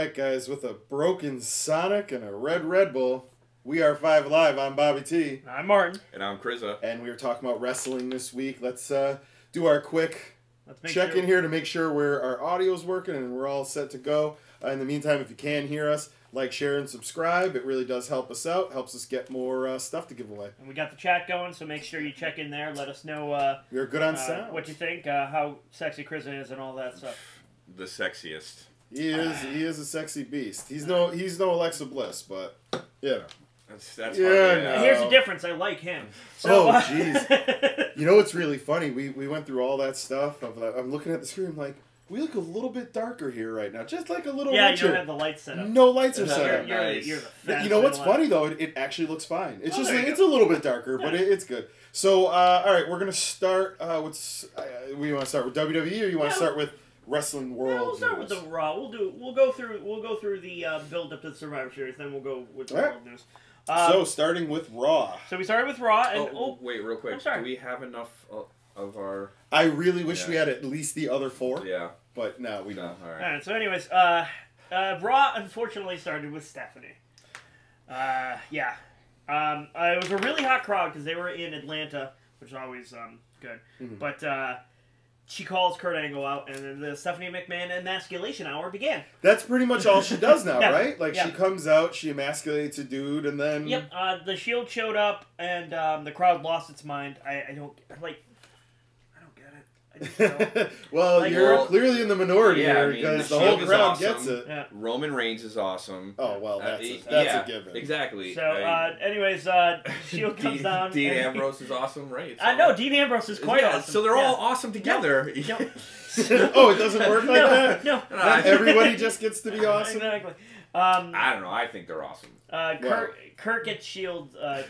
Alright guys, with a broken Sonic and a red Red Bull, we are 5 Live. I'm Bobby T. I'm Martin. And I'm Krizza. And we were talking about wrestling this week. Let's do our quick check in here to make sure our audio's working and we're all set to go. In the meantime, if you can hear us, like, share, and subscribe. It really does help us out. Helps us get more stuff to give away. And we got the chat going, so make sure you check in there. Let us know you're good on sound. What you think, how sexy Krizza is, and all that stuff. The sexiest. He is a sexy beast. He's no Alexa Bliss, but you know. That's yeah, hard. no. Here's the difference. I like him. So, oh, jeez. You know what's really funny? We went through all that stuff. I'm looking at the screen. I'm like, we look a little bit darker here right now. Just like a little richer. You don't have the lights set up. No lights are set up. You're the you know what's funny, though? It actually looks fine. It's just like, it's a little bit darker, but it's good. So, all right, we're going to start with... we want to start with WWE, or you want to start with Wrestling World We'll start news? with the Raw. We'll go through the build-up to the Survivor Series, then we'll go with the World news. So, starting with Raw. So we started with Raw, and wait, real quick. I'm sorry. Do we have enough of our... I really wish we had at least the other 4. Yeah. But no, we don't. All right. So anyways, Raw unfortunately started with Stephanie. Yeah. It was a really hot crowd because they were in Atlanta, which is always good. Mm-hmm. But she calls Kurt Angle out, and then the Stephanie McMahon emasculation hour began. That's pretty much all she does now, right? Like, she comes out, she emasculates a dude, and then... Yep, the Shield showed up, and the crowd lost its mind. I don't get it. Well, like, you're clearly in the minority here, because the whole crowd gets it. Yeah. Roman Reigns is awesome. Oh, well, that's a given. Exactly. So, anyways, Shield comes down. Dean Ambrose is awesome, right? I know, Dean Ambrose is quite awesome. So they're all awesome together. No. Oh, it doesn't work like that? No. Not everybody just gets to be awesome? Exactly. I don't know. I think they're awesome. Kurt gets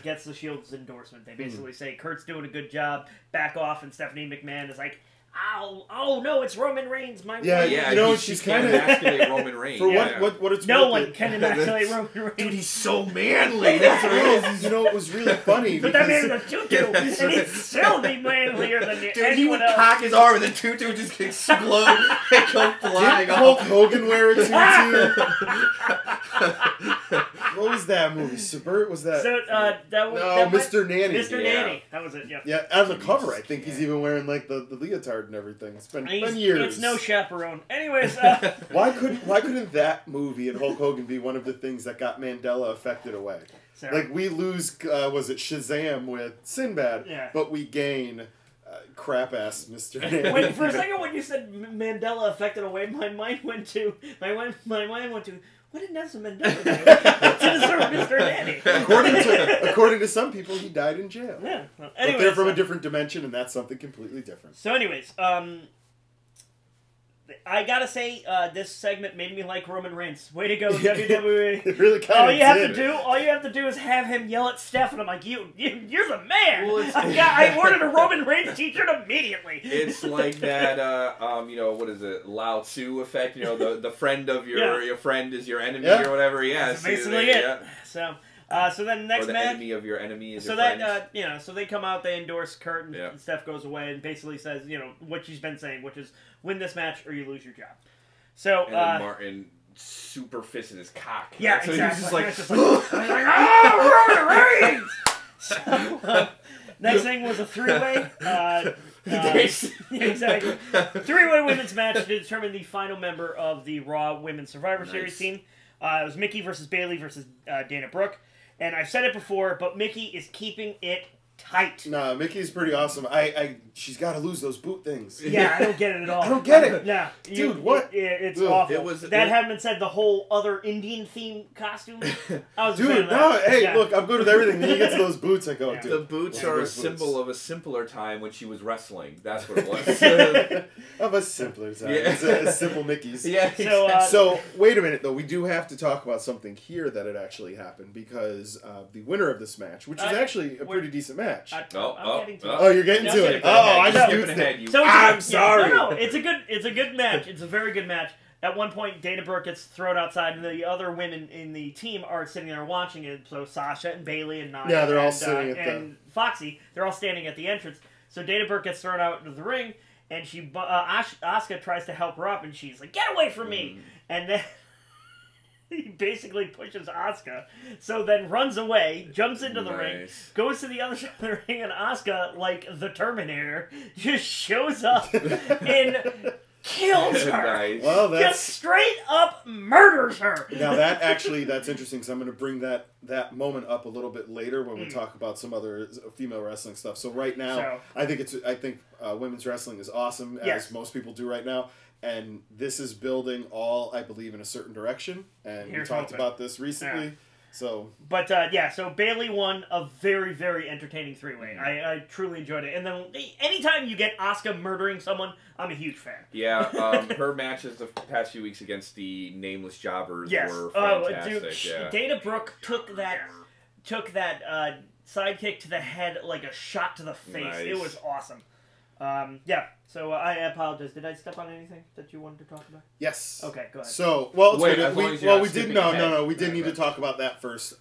gets the Shield's endorsement. They basically say Kurt's doing a good job. Back off, and Stephanie McMahon is like, "Oh no, it's Roman Reigns." Yeah, you know, she's kind of emasculate Roman Reigns. For what it's no one can emasculate Roman Reigns. Dude, he's so manly. That's what it is. You know, it was really funny. But that man's a tutu, and he'd still be manlier than anyone else. Dude, he would cock his arm, and the tutu would just explode and go flying off. Hulk Hogan wear a tutu? What was that movie? Subvert? Was that? So, Mr. Nanny. Mr. Nanny. That was it. Yeah. Yeah, on the cover, I think he's even wearing like the leotard and everything. It's been years. It's no chaperone. Anyways, why couldn't that movie and Hulk Hogan be one of the things that got Mandela affected away? Sorry. Like, we lose, was it Shazam with Sinbad, but we gain crap ass Mr. Nanny. For a second, when you said Mandela affected away, my mind went to what did Nelson Mandela do to deserve Mr. Nanny? According to some people, he died in jail. Yeah. Well, anyways, but they're from a different dimension, and that's something completely different. So, anyways, I gotta say, this segment made me like Roman Reigns. Way to go, WWE! It really kind of did. All you have to do is have him yell at Steph, and I'm like, you're the man. Well, I ordered a Roman Reigns T-shirt immediately. It's like that, what is it, Lao Tzu effect? You know, the friend of your friend is your enemy or whatever. Yes, that's basically it. Yeah. So then the next match, enemy of your enemy is your friend. So they come out, they endorse Kurt, and Steph goes away and basically says, what she's been saying, which is win this match or you lose your job. So and then Martin super fisted his cock. Yeah, so exactly. He's just like, oh, Roman Reigns! So, next thing was a three-way. Exactly. Three-way women's match to determine the final member of the Raw Women's Survivor Series team. It was Mickey versus Bayley versus Dana Brooke. And I've said it before, but Mickey is keeping it tight. Nah, Mickey's pretty awesome. She's got to lose those boot things. Yeah, I don't get it at all. I don't get it. Yeah, dude, what? It's awful. Hadn't been said, the whole other Indian theme costume. I was dude, no, hey, look, I'm good with everything. Then you get to those boots, I go, dude. The boots are a symbol of a simpler time when she was wrestling. That's what it was. Of a simpler time. Yeah. It's a simple Mickey's. Yeah. So wait a minute, though. We do have to talk about something here that had actually happened, because the winner of this match, which is actually a pretty decent match. Oh, you're getting to it. Oh, I just skipped it. I'm sorry. No, it's a good match. It's a very good match. At one point, Dana Brooke gets thrown outside, and the other women in the team are sitting there watching it. So Sasha and Bayley and Nia they're all sitting and Foxy, they're all standing at the entrance. So Dana Brooke gets thrown out into the ring, and Asuka tries to help her up, and she's like, "Get away from me!" And then he basically pushes Asuka, so then runs away, jumps into the ring, goes to the other side of the ring, and Asuka, like the Terminator, just shows up and kills her. Nice. Well, that's... Just straight up murders her. Now that's interesting, because I'm going to bring that moment up a little bit later when we talk about some other female wrestling stuff. So right now, I think women's wrestling is awesome, as most people do right now. And this is building all, I believe, in a certain direction. And we talked about this recently. Yeah. So, but so Bayley won a very, very entertaining 3-way. I truly enjoyed it. And then anytime you get Asuka murdering someone, I'm a huge fan. Yeah, her matches the past few weeks against the nameless jobbers were fantastic. Dana Brooke took that sidekick to the head like a shot to the face. Nice. It was awesome. So I apologize. Did I step on anything that you wanted to talk about? Yes. Okay, go ahead. So, we did need to talk about that first.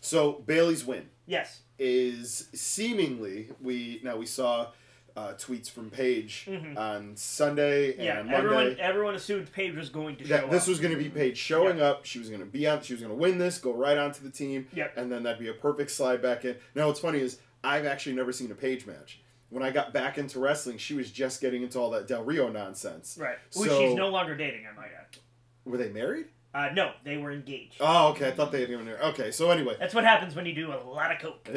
So Bayley's win. Yes. Is seemingly we saw tweets from Paige on Sunday and Monday. Everyone assumed Paige was going to show up. This was going to be Paige showing up. She was going to be on. She was going to win this, go right onto the team, and then that'd be a perfect slide back in. Now, what's funny is I've actually never seen a Paige match. When I got back into wrestling, she was just getting into all that Del Rio nonsense. Right. Which she's no longer dating, I might add. Were they married? No, they were engaged. Oh, okay. I thought they had given her. Okay, so anyway. That's what happens when you do a lot of coke.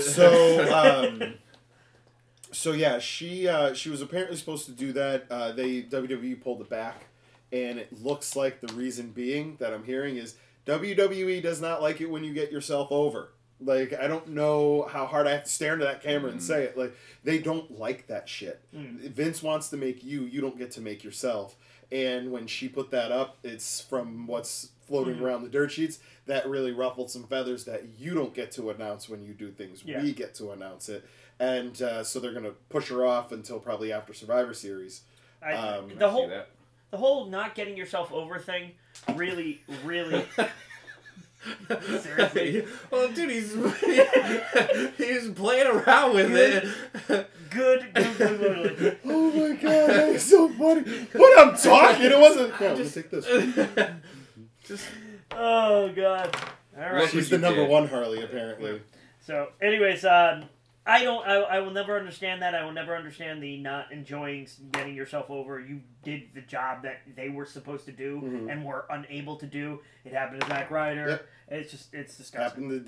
So yeah, she was apparently supposed to do that. WWE pulled it back, and it looks like the reason being that I'm hearing is WWE does not like it when you get yourself over. Like, I don't know how hard I have to stare into that camera and say it. Like, they don't like that shit. Vince wants to make you. You don't get to make yourself. And when she put that up, it's from what's floating around the dirt sheets, that really ruffled some feathers that you don't get to announce when you do things. Yeah. We get to announce it. And so they're going to push her off until probably after Survivor Series. The whole not getting yourself over thing really... Seriously? Well, dude, he's playing around with it. Good. Oh my god, that was so funny. What I'm talking, it wasn't. Yeah, let me take this. Oh god. All right. She's the number one Harley, apparently. So, anyways, I will never understand that. I will never understand the not enjoying getting yourself over. You did the job that they were supposed to do and were unable to do. It happened to Zack Ryder. Yep. It's disgusting.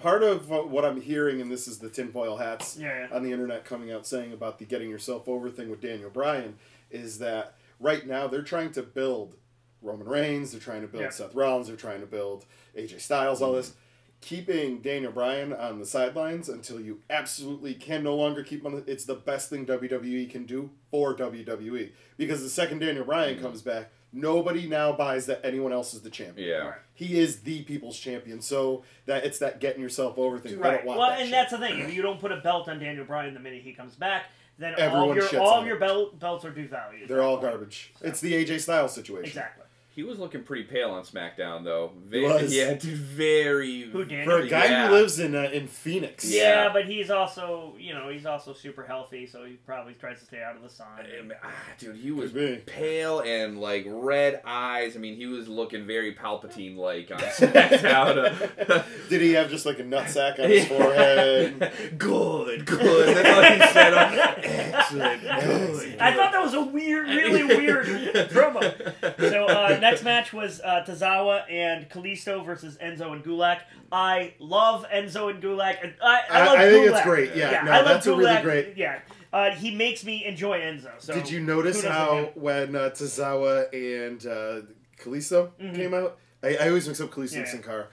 Part of what I'm hearing, and this is the tinfoil hats on the internet coming out saying about the getting yourself over thing with Daniel Bryan, is that right now they're trying to build Roman Reigns, they're trying to build Seth Rollins, they're trying to build AJ Styles, all this. Keeping Daniel Bryan on the sidelines until you absolutely can no longer keep him on it's the best thing WWE can do for WWE. Because the second Daniel Bryan comes back, nobody now buys that anyone else is the champion. Yeah. He is the people's champion. So that it's that getting yourself over thing. Right. I don't want well, that and shit. that's the thing. If you don't put a belt on Daniel Bryan the minute he comes back, then everyone all of your belts are devalued. They're all garbage. So. It's the AJ Styles situation. Exactly. He was looking pretty pale on SmackDown, though. He was. Yeah, dude, very... Who, Daniel? For a guy who lives in Phoenix. Yeah, but he's also, he's also super healthy, so he probably tries to stay out of the sun. Dude, he was pale and, like, red eyes. I mean, he was looking very Palpatine-like on SmackDown. Did he have just, like, a nutsack on his forehead? Good. That's all he said. Excellent. Good. I thought that was a really weird promo. So, next match was Tozawa and Kalisto versus Enzo and Gulak. I love Enzo and Gulak. And I think it's great. Yeah, no, that's a really great. Yeah, he makes me enjoy Enzo. So did you notice how when Tozawa and Kalisto came out? I always mix up Kalisto and Sin Cara.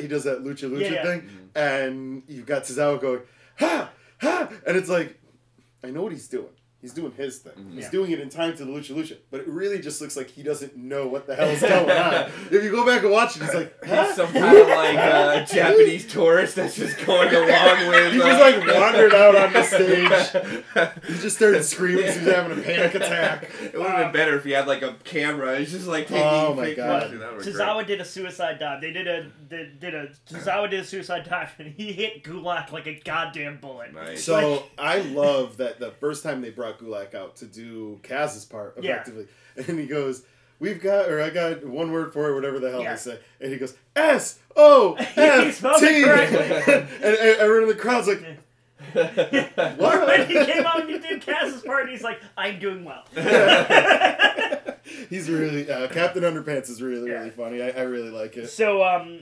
He does that lucha thing, and you've got Tozawa going ha ha, and it's like I know what he's doing. He's doing his thing. He's doing it in time to the Lucha. But it really just looks like he doesn't know what the hell is going on. If you go back and watch it, he's like... He's some kind of like Japanese tourist that's just going along with... He just like wandered out on the stage. He just started screaming because he was having a panic attack. It would have been better if he had like a camera. He's just like taking... Oh my god. Tozawa did a suicide dive. Tozawa did a suicide dive and he hit Gulak like a goddamn bullet. Nice. So I love that the first time they brought Gulak out to do Kaz's part effectively, and he goes, we've got, or I got one word for it, whatever the hell they say. And he goes, S-O-F-T. He spelled it correctly. And everyone in the crowd's like, what? When he came out and did Cass's part, and he's like, I'm doing well. He's really, Captain Underpants is really, really funny. I really like it. So,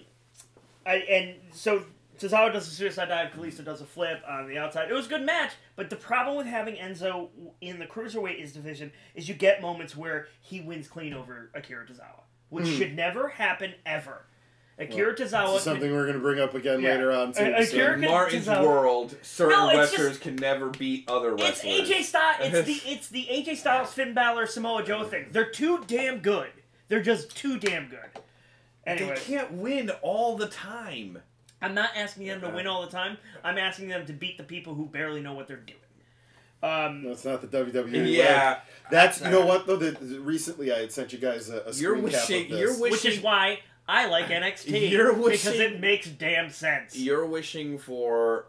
so Cesaro does a suicide dive, Kalisto does a flip on the outside. It was a good match, but the problem with having Enzo in the Cruiserweight division is you get moments where he wins clean over Akira Tozawa, which should never happen ever. Akira Tozawa... This is something we're going to bring up again later on, too. In Martin's world, certain wrestlers can never beat other wrestlers. It's AJ Styles. It's the AJ Styles, Finn Balor, Samoa Joe thing. They're too damn good. They're just too damn good. Anyway, they can't win all the time. I'm not asking them to win all the time. I'm asking them to beat the people who barely know what they're doing. No, it's not the WWE. Yeah. Like, that's, you know what, though? Recently I had sent you guys a screen cap of this. Which is why I like NXT. Because it makes damn sense. You're wishing for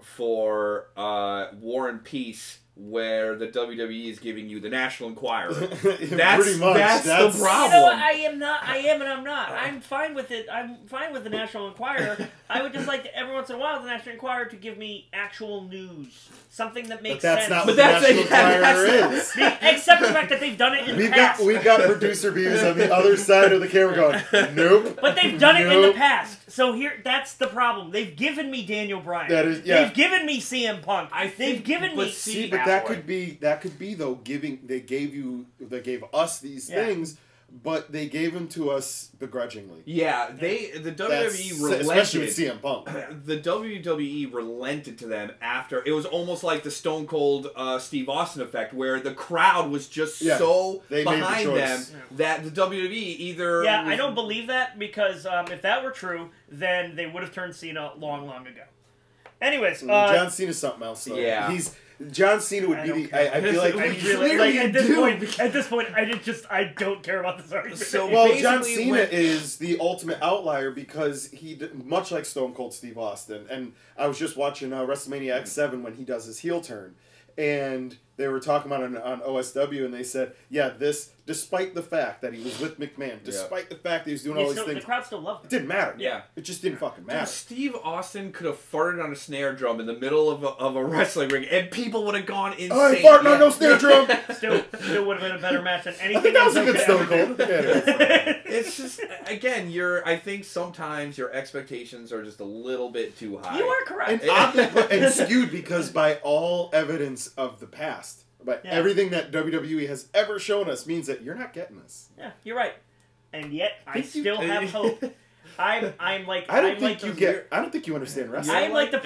War and Peace, where the WWE is giving you the National Enquirer. That's the problem. You know what? I am and I'm not. I'm fine with it. I'm fine with the National Enquirer. I would just like every once in a while the National Enquirer to give me actual news. Something that makes sense. But that's not what the National Enquirer is. Except the fact that they've done it in the past. We've got producer views on the other side of the camera going, nope. But they've done it in the past. So that's the problem. They've given me Daniel Bryan. They've given me CM Punk. They've given me... See, but that could be though they gave us these things, but they gave them to us begrudgingly. Yeah, the WWE relented. Especially with CM Punk. The WWE relented to them after. It was almost like the Stone Cold Steve Austin effect, where the crowd was just so behind them that the WWE either... Yeah, I don't believe that, because if that were true, then they would have turned Cena long, long ago. Anyways, John Cena's something else, though. Yeah. John Cena would be the... I feel like... At this point, I don't care about this argument. So John Cena is the ultimate outlier because much like Stone Cold Steve Austin, and I was just watching WrestleMania X7 when he does his heel turn, and they were talking about it on OSW, and they said, yeah, this, despite the fact that he was with McMahon, despite the fact that he was doing all these things... The crowd still loved him. It didn't matter. Yeah. It just didn't fucking matter. Dude, Steve Austin could have farted on a snare drum in the middle of a wrestling ring, and people would have gone insane. Oh, he farted on no snare drum! Still would have been a better match than anything. I think that was a good Stone Cold. It's just, again, I think sometimes your expectations are just a little bit too high. You are correct. And skewed because by all evidence of the past, but everything that WWE has ever shown us means that you're not getting this. Yeah, you're right. And yet, I still have hope. I don't think you understand wrestling. I'm like the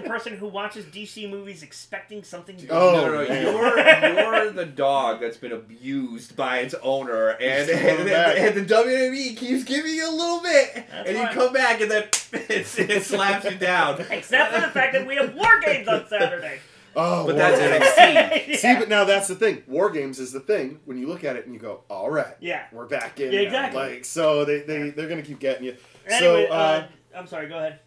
person who watches DC movies expecting something to No, you're the dog that's been abused by its owner, and the WWE keeps giving you a little bit, you come back and then it slaps you down. Except for the fact that we have WarGames on Saturday. Oh, but that's NXT. See, but now that's the thing. WarGames is the thing when you look at it and you go, all right, we're back in. Yeah, exactly. Like, so they're gonna keep getting you. Anyway, I'm sorry. Go ahead.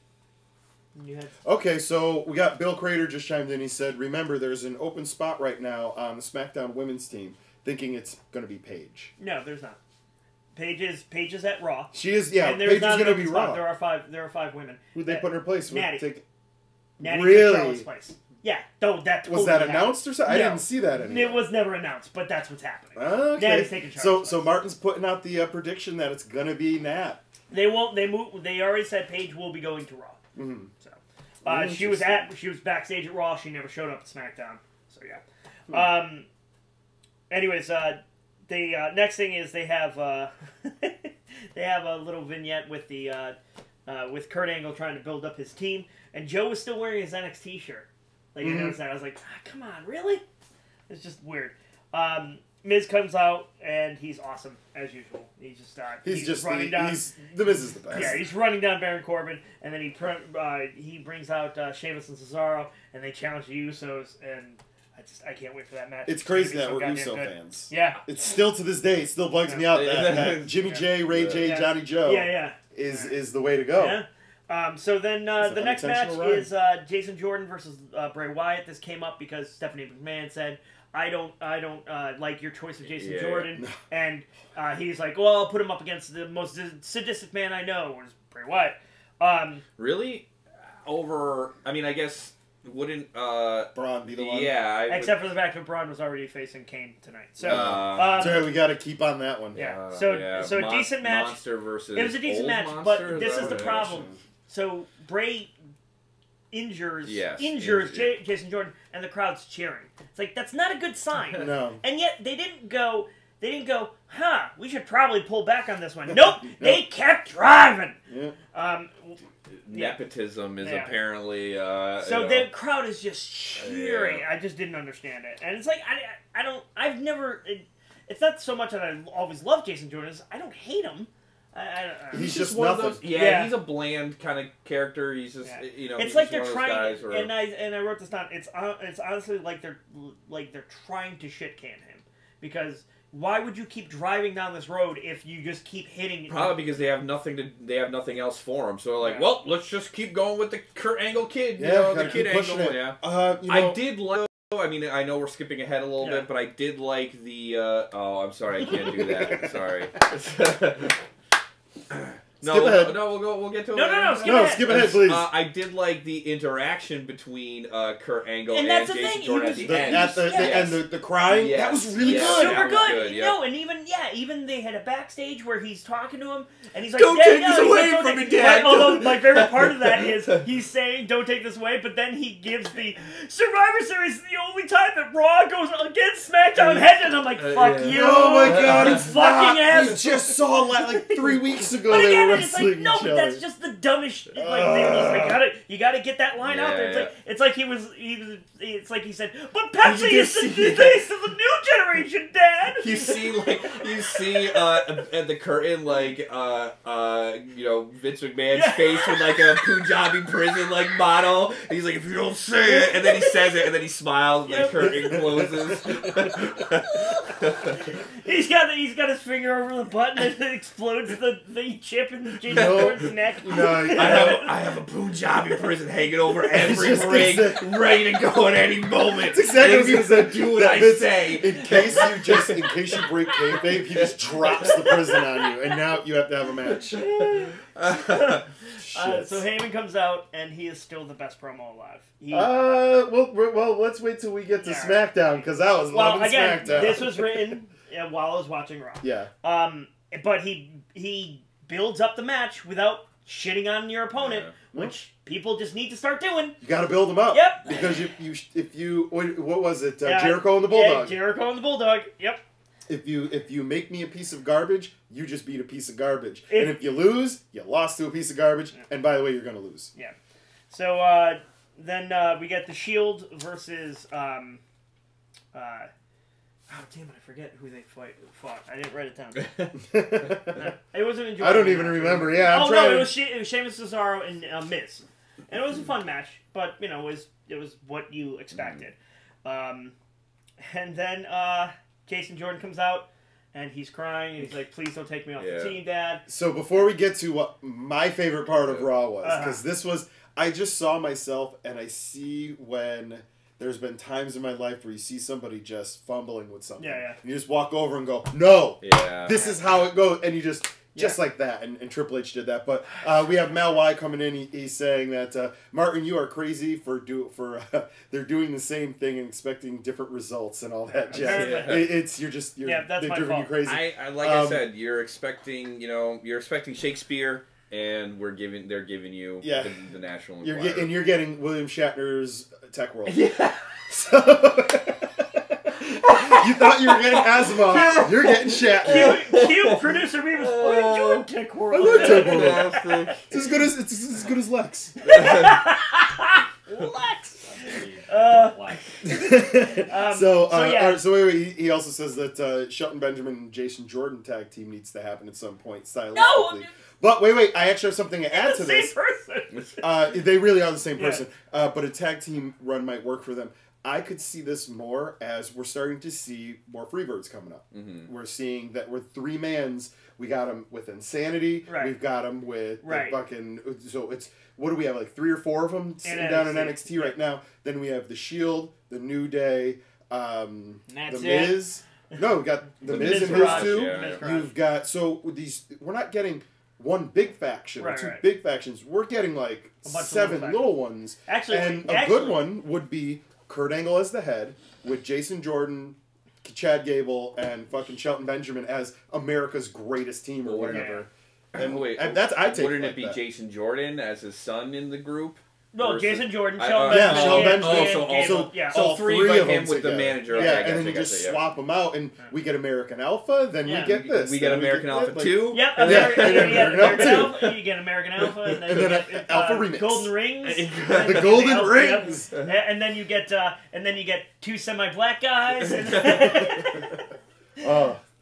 Okay, so we got Bill Crater just chimed in. He said, "Remember, there's an open spot right now on the SmackDown women's team. Thinking it's gonna be Paige." No, there's not. Paige is at Raw. She is. Yeah, and Paige is gonna be Raw. There are five women. Who'd they put in her place? Natty. Natty really? took Charlotte's place. Yeah, that totally was that announced or something? I didn't see that anymore. It was never announced, but that's what's happening. Okay. Natty's taking Charlotte's so Martin's putting out the prediction that it's gonna be Nat. They won't. They already said Paige will be going to Raw. Mm-hmm. So she was backstage at Raw. She never showed up at SmackDown. So yeah. Anyways, the next thing is they have they have a little vignette with with Kurt Angle trying to build up his team, and Joe was still wearing his NXT shirt. Like, I noticed that. I was like, come on, really? It's just weird. Miz comes out, and he's awesome, as usual. He's running down... The Miz is the best. Yeah, he's running down Baron Corbin, and then he brings out Sheamus and Cesaro, and they challenge the Usos, and I can't wait for that match. It's crazy that we're Uso fans. Yeah. It's still, to this day, it still bugs me out that Jimmy J, Ray J, Johnny Joe is the way to go. Yeah. So then the next match is Jason Jordan versus Bray Wyatt. This came up because Stephanie McMahon said, I don't like your choice of Jason Jordan. And he's like, well, I'll put him up against the most sadistic man I know, which is Bray Wyatt. Really? Over, I mean, I guess, wouldn't... Braun be the one? Yeah. Except for the fact that Braun was already facing Kane tonight. So, so we got to keep on that one. Yeah. So a decent match. Monster versus it was a decent match, Monster? but this is the problem. So Bray injures Jason Jordan, and the crowd's cheering. It's like, that's not a good sign. No. And yet they didn't go, huh, we should probably pull back on this one. Nope, they kept driving. Yeah. Nepotism is apparently... so the crowd is just cheering. I just didn't understand it. And it's like, I've never... It's not so much that I always love Jason Jordan, it's I don't hate him. He's just one nothing. of those. Yeah, he's a bland kind of character. He's just It's like they're trying. And I wrote this down. It's honestly like they're trying to shit can him, because why would you keep driving down this road if you just keep hitting? Probably because they have nothing else for him. So they're like, well, let's just keep going with the Kurt Angle kid. The kid Angle. It. Yeah. I did like. I mean, I know we're skipping ahead a little bit, but I did like the. Oh, I'm sorry, I can't do that. Sorry. We'll get to it. Skip ahead, please. I did like the interaction between Kurt Angle and that's Jason Jordan at the end. And the crying, that was really good. Super good. No, and even they had a backstage where he's talking to him, and he's like, "Don't take this away from me, Dad." Although my favorite part of that is he's saying, "Don't take this away," but then he gives the Survivor Series is the only time that Raw goes against SmackDown head, and I'm like, "Fuck you!" Oh my God, it's fucking ass. We just saw like 3 weeks ago. But again, they were it's wrestling like, no, each but other. that's just the dumbest shit. You gotta get that line out there. It's like it's like he said, but Pepsi is the face of the new generation, Dad. You see at the curtain Vince McMahon's face with like a Punjabi Prison model. And he's like, if you don't say it, and then he says it, and then he smiles, and the curtain closes. He's got his finger over the button, and it explodes the chip in Jason Jordan's neck. I have a Punjabi Prison hanging over every ring, ready to go at any moment. It's exactly what he said. Do what I say. In case you break kayfabe, he just drops the prison on you, and now you have to have a match. So Heyman comes out, and he is still the best promo alive. Well, let's wait till we get to SmackDown, because I was loving SmackDown. This was written while I was watching Raw. Yeah. But he builds up the match without shitting on your opponent, which people just need to start doing. You got to build them up. Yep. Because if you what was it? Jericho and the Bulldog. Yeah, Jericho and the Bulldog. Yep. If you make me a piece of garbage, you just beat a piece of garbage. And if you lose, you lost to a piece of garbage. Yeah. And by the way, you're going to lose. Yeah. So then we get the Shield versus oh, damn it, I forget who they fought. I didn't write it down. It wasn't enjoyable. I don't even remember. Yeah, it was Sheamus, Cesaro, and Miz. And it was a fun match, but, it was what you expected. And then Jason Jordan comes out, and he's crying, and he's like, please don't take me off the team, Dad. So before we get to what my favorite part of Raw was, because this was, I just saw myself, and I see when... There's been times in my life where you see somebody just fumbling with something. Yeah. And you just walk over and go, no! Yeah. This is how it goes. And you just like that. And Triple H did that. But we have Mal Y coming in. He's saying that, Martin, you are crazy for they're doing the same thing and expecting different results and all that jazz. Yeah. That's my fault. You crazy. I said, you're expecting Shakespeare. And they're giving you the National Enquirer. You're getting William Shatner's Tech World. Yeah. So you thought you were getting Asimov. You're getting Shatner. Cute producer Beavis. What are you doing, Tech World? I love Tech World. It's as good as Lex. Lex. So wait, he also says that Shelton Benjamin and Jason Jordan tag team needs to happen at some point stylistically. No! But wait, I actually have something to add to this. Same person. They really are the same person. But a tag team run might work for them. I could see this more as we're starting to see more Freebirds coming up. Mm-hmm. We're seeing that we're three mans. We got them with Insanity. Right. We've got them with the fucking... So it's... What do we have? Like 3 or 4 of them sitting down in NXT right now. Then we have The Shield, The New Day, The That's Miz. No, we got the Miz and his two. You've got we're not getting one big faction or two big factions. We're getting like 7 little ones. Actually, a good one would be Kurt Angle as the head with Jason Jordan, Chad Gable, and fucking Shelton Benjamin as America's greatest team or whatever. Yeah. And wait, that's I take. Wouldn't it be Jason Jordan as his son in the group? No, Jason Jordan, Shelton Benjamin. So 3 of him with the manager. Yeah, and then you just swap them out, and we get American Alpha, then we get this. We get American Alpha 2. Yep, American Alpha. You get American Alpha, and then you get Alpha Remix. Golden Rings. The Golden Rings. And then you get 2 semi-black guys.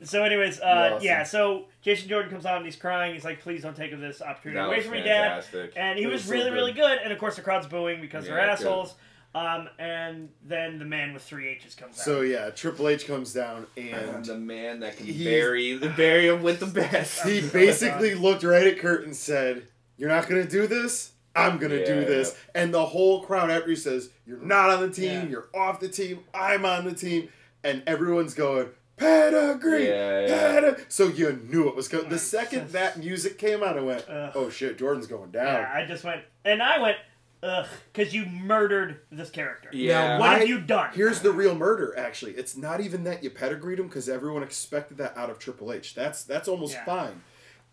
So anyways, awesome. So Jason Jordan comes out and he's crying. He's like, please don't take this opportunity away from me, Dad. And he was really, really good. And of course the crowd's booing because they're assholes. And then the man with 3 H's comes out. So yeah, Triple H comes down and the man that can bury him with the best. He basically looked right at Kurt and said, "You're not gonna do this? I'm gonna do this." And the whole crowd after he says, "You're not on the team, you're off the team, I'm on the team," and everyone's going, "Pedigree, pedigree." So you knew it was coming. The second that music came on, I went, "Oh shit, Jordan's going down." Yeah, I just went, and I went, ugh, because you murdered this character. Yeah. Now, what have you done? Here's the real murder, actually. It's not even that you pedigreed him, because everyone expected that out of Triple H. That's almost fine.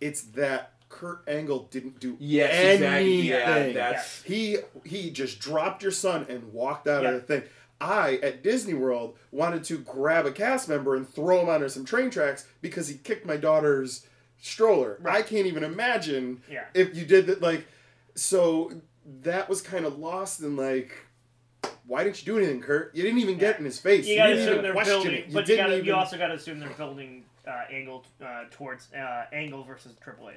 It's that Kurt Angle didn't do anything. Yeah, He just dropped your son and walked out of the thing. I, at Disney World, wanted to grab a cast member and throw him onto some train tracks because he kicked my daughter's stroller. Right. I can't even imagine if you did that. Like, so that was kind of lost in, like, why didn't you do anything, Kurt? You didn't even get in his face. You gotta assume they're building, but you also got to assume they're building Angle towards Angle versus Triple H.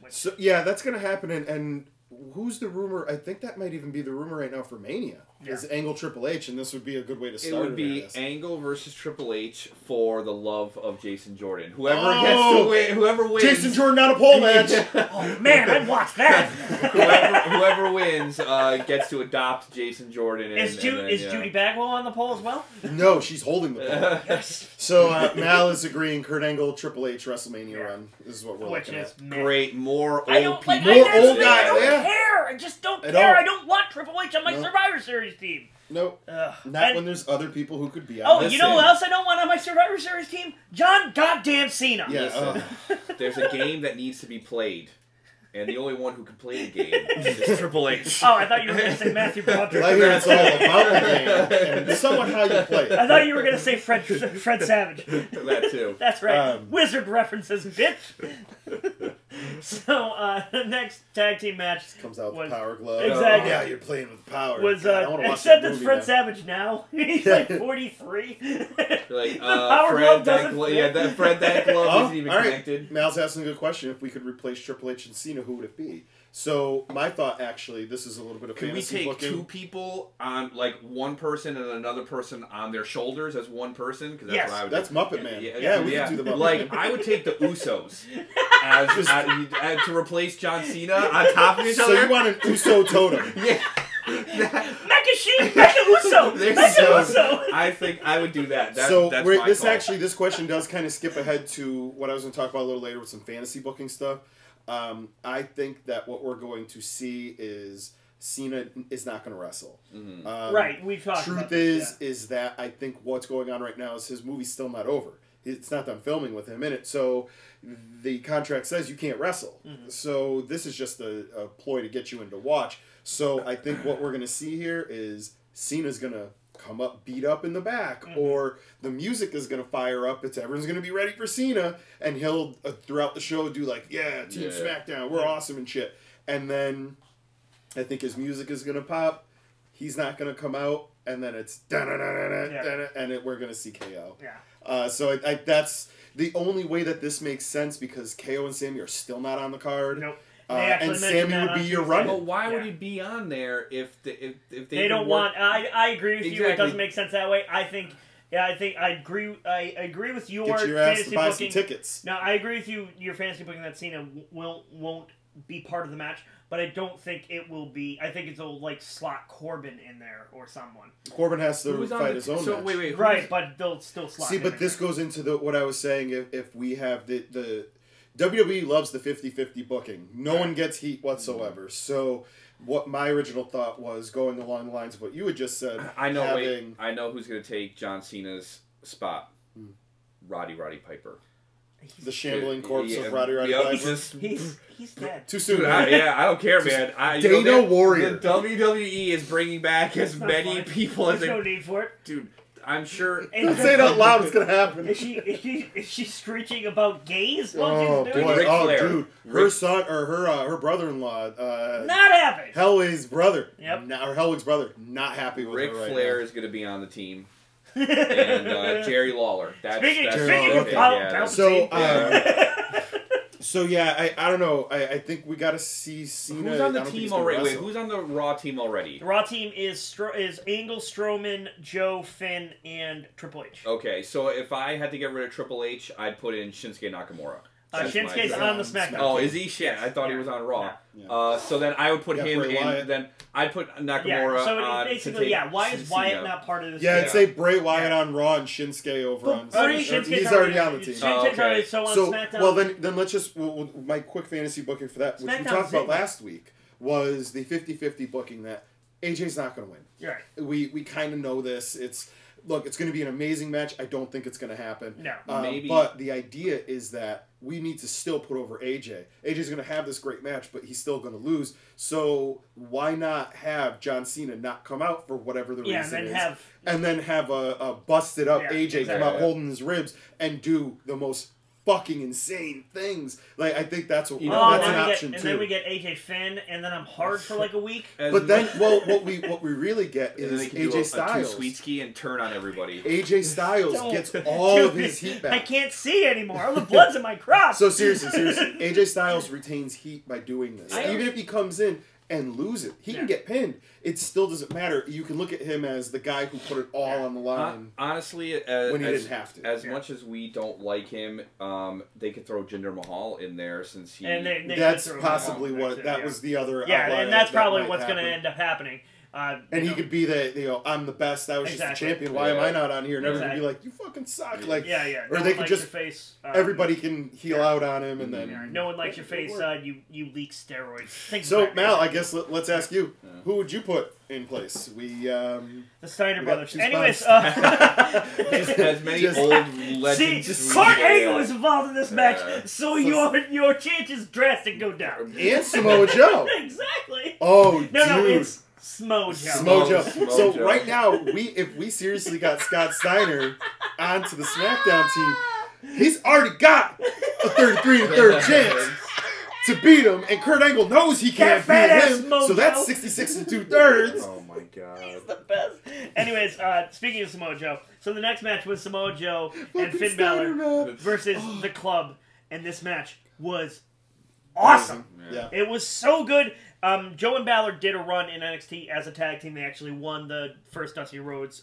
So yeah, that's gonna happen, and who's the rumor? I think that might even be the rumor right now for Mania. Is Angle Triple H, and this would be a good way to start. It would be Angle versus Triple H for the love of Jason Jordan. Whoever gets to win, whoever wins. Jason Jordan on a pole match. Oh man, I'd watch that. whoever wins gets to adopt Jason Jordan. Is Judy Bagwell on the pole as well? No, she's holding the pole. Yes. So Mal is agreeing. Kurt Angle Triple H WrestleMania run. This is what we're looking at. Great, more old people. More old guys. I don't care. I just don't care. I don't want Triple H on my Survivor Series team. Nope. Not when there's other people who could be on this. Oh, you know who else I don't want on my Survivor Series team? John goddamn Cena. Yeah. There's a game that needs to be played. And the only one who can play the game is Triple H. Oh, I thought you were going to say Matthew Broderick. I hear it's all about the game and somewhat how you play it. I thought you were going to say Fred Savage. That too. That's right. Wizard references, bitch. So, the next tag team match comes out with Power Glove. Exactly. Yeah, you're playing with power. Except it's Fred Savage now. He's like 43. Like, Power Glove doesn't fit. Yeah, that Fred that glove isn't even connected. Mal's asking a good question. If we could replace Triple H and Cena, who would it be? So my thought, actually, this is a little bit of fantasy booking. Can we take 2 people on, like, one person and another person on their shoulders as one person? Because that's what I would do. That's Muppet Man. Yeah, we could do the Muppet Man. I would take the Usos to replace John Cena on top of each other. So you want an Uso totem? Yeah. Mecha Uso. I think I would do that. This question does kind of skip ahead to what I was going to talk about a little later with some fantasy booking stuff. I think that what we're going to see is Cena is not going to wrestle. Mm-hmm. Right, we've talked about this. Is that I think what's going on right now is his movie's still not over. It's not done filming with him in it, so the contract says you can't wrestle. Mm-hmm. So this is just a ploy to get you in to watch. So I think what we're going to see here is Cena's going to come up beat up in the back, or the music is going to fire up. Everyone's going to be ready for Cena, and he'll throughout the show do like, Team Smackdown, we're awesome and shit. And then I think his music is going to pop. He's not going to come out, and then it's and we're going to see KO. Yeah. So that's the only way that this makes sense, because KO and Sammy are still not on the card. Nope. And Sammy would be your runner. But why would he be on there if they don't want? I agree with you. It doesn't make sense that way. I think I agree. I agree with your Get your ass fantasy to buy booking. some tickets. No, I agree with you. Your fantasy booking that Cena won't be part of the match, but I don't think it will be. I think it'll like slot Corbin in there or someone. Corbin has to fight his own match. Wait, right, but they'll still slot. See, but this goes into what I was saying. If we have the WWE loves the 50-50 booking, no one gets heat whatsoever. So. What my original thought was, going along the lines of what you had just said. I know. I know who's going to take John Cena's spot. Roddy Piper. The shambling corpse of Roddy Piper. He's dead. Too soon. Dude, I don't care, man. Dana Warrior. The WWE is bringing back as many people as There's no need for it, dude. I'm sure. Don't say it out loud. It's gonna happen. Is she screeching about gays? Oh boy! Dude, her son or her brother-in-law. Not happy. Hellwig's brother. Yep. Or Hellwig's brother. Not happy with Ric her right Flair now. is going to be on the team, and Jerry Lawler. Speaking of Palpatine. So yeah, I don't know. I think we got to see Cena. Who's on the team already? Wait, who's on the Raw team already? The Raw team is Angle, Strowman, Joe, Finn, and Triple H. Okay, so if I had to get rid of Triple H, I'd put in Shinsuke Nakamura. Shinsuke's on the SmackDown. Oh, is he? Shit, I thought he was on Raw. Yeah. So then I would put him in. Then I'd put Nakamura so on. basically, why is Wyatt not part of this? Yeah, I'd say Bray Wyatt on Raw and Shinsuke over on. He's already on the team. Shinsuke's already on SmackDown. Well, then let's just my quick fantasy booking for that, which we talked about last week, was the 50-50 booking that AJ's not going to win. Right. We kind of know this. Look, it's going to be an amazing match. I don't think it's going to happen. No. Maybe. But the idea is that we need to still put over AJ. AJ's going to have this great match, but he's still going to lose. So why not have John Cena not come out for whatever the reason is? And then have a busted up AJ come out holding his ribs and do the most fucking insane things. Like, I think that's what that's an option too. And then we get AJ Finn, and then I'm hard for like a week. But then, what we really get is AJ Styles. A sweet ski and turn on everybody. AJ Styles gets all of his heat back. I can't see anymore. All the blood's in my crop. So seriously, AJ Styles retains heat by doing this. Even if he comes in and lose it, he can get pinned. It still doesn't matter. You can look at him as the guy who put it all on the line. Honestly, when he didn't have to. As much as we don't like him, they could throw Jinder Mahal in there since he. And they that's possibly what that was the other. Yeah, and that's probably what's going to end up happening. And he could be I'm the best. I was just a champion. Why am I not on here? And everyone would be like, you fucking suck. Like, or they could just everybody can heel out on him, and then no one likes your face. You leak steroids. So Mal, I guess let's ask you, who would you put in place? The Steiner brothers. Anyways, as many old legends. See, Kurt Angle is involved in this match, so your chances drastic go down. And Samoa Joe. Exactly. Oh, no, it's Smojo. Smojo. So right now, if we seriously got Scott Steiner onto the SmackDown team, he's already got a 33-3 chance to beat him, and Kurt Angle knows he can't beat him. Mojo. So that's 66 2/3. Oh my god, he's the best. Anyways, speaking of Samoa Joe, so the next match was Samoa Joe and Finn Balor versus the Club, and this match was awesome. Yeah. It was so good. Joe and Balor did a run in NXT as a tag team. They actually won the first Dusty Rhodes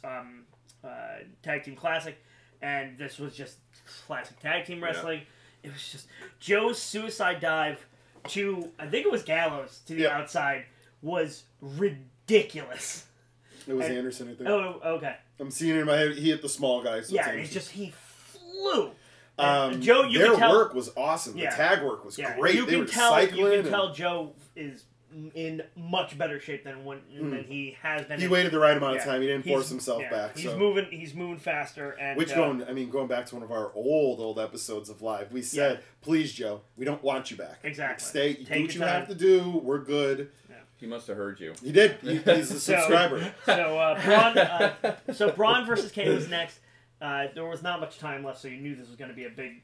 Tag Team Classic, and this was just classic tag team wrestling. Yeah. It was just Joe's suicide dive to, I think it was Gallows, to the outside was ridiculous. It was Anderson, I think. Oh, okay. I'm seeing it in my head. He hit the small guy. So it's just, he flew. Joe, their work was awesome. The tag work was great. You can tell Joe is in much better shape than he has been. He waited the right amount of time. He didn't force himself back. He's moving faster. And going back to one of our old episodes of Live, we said, please, Joe, we don't want you back. Exactly. Do what you have to do. We're good. He must have heard you. He did. He's a subscriber. So Braun versus Kane was next. There was not much time left, so you knew this was going to be a big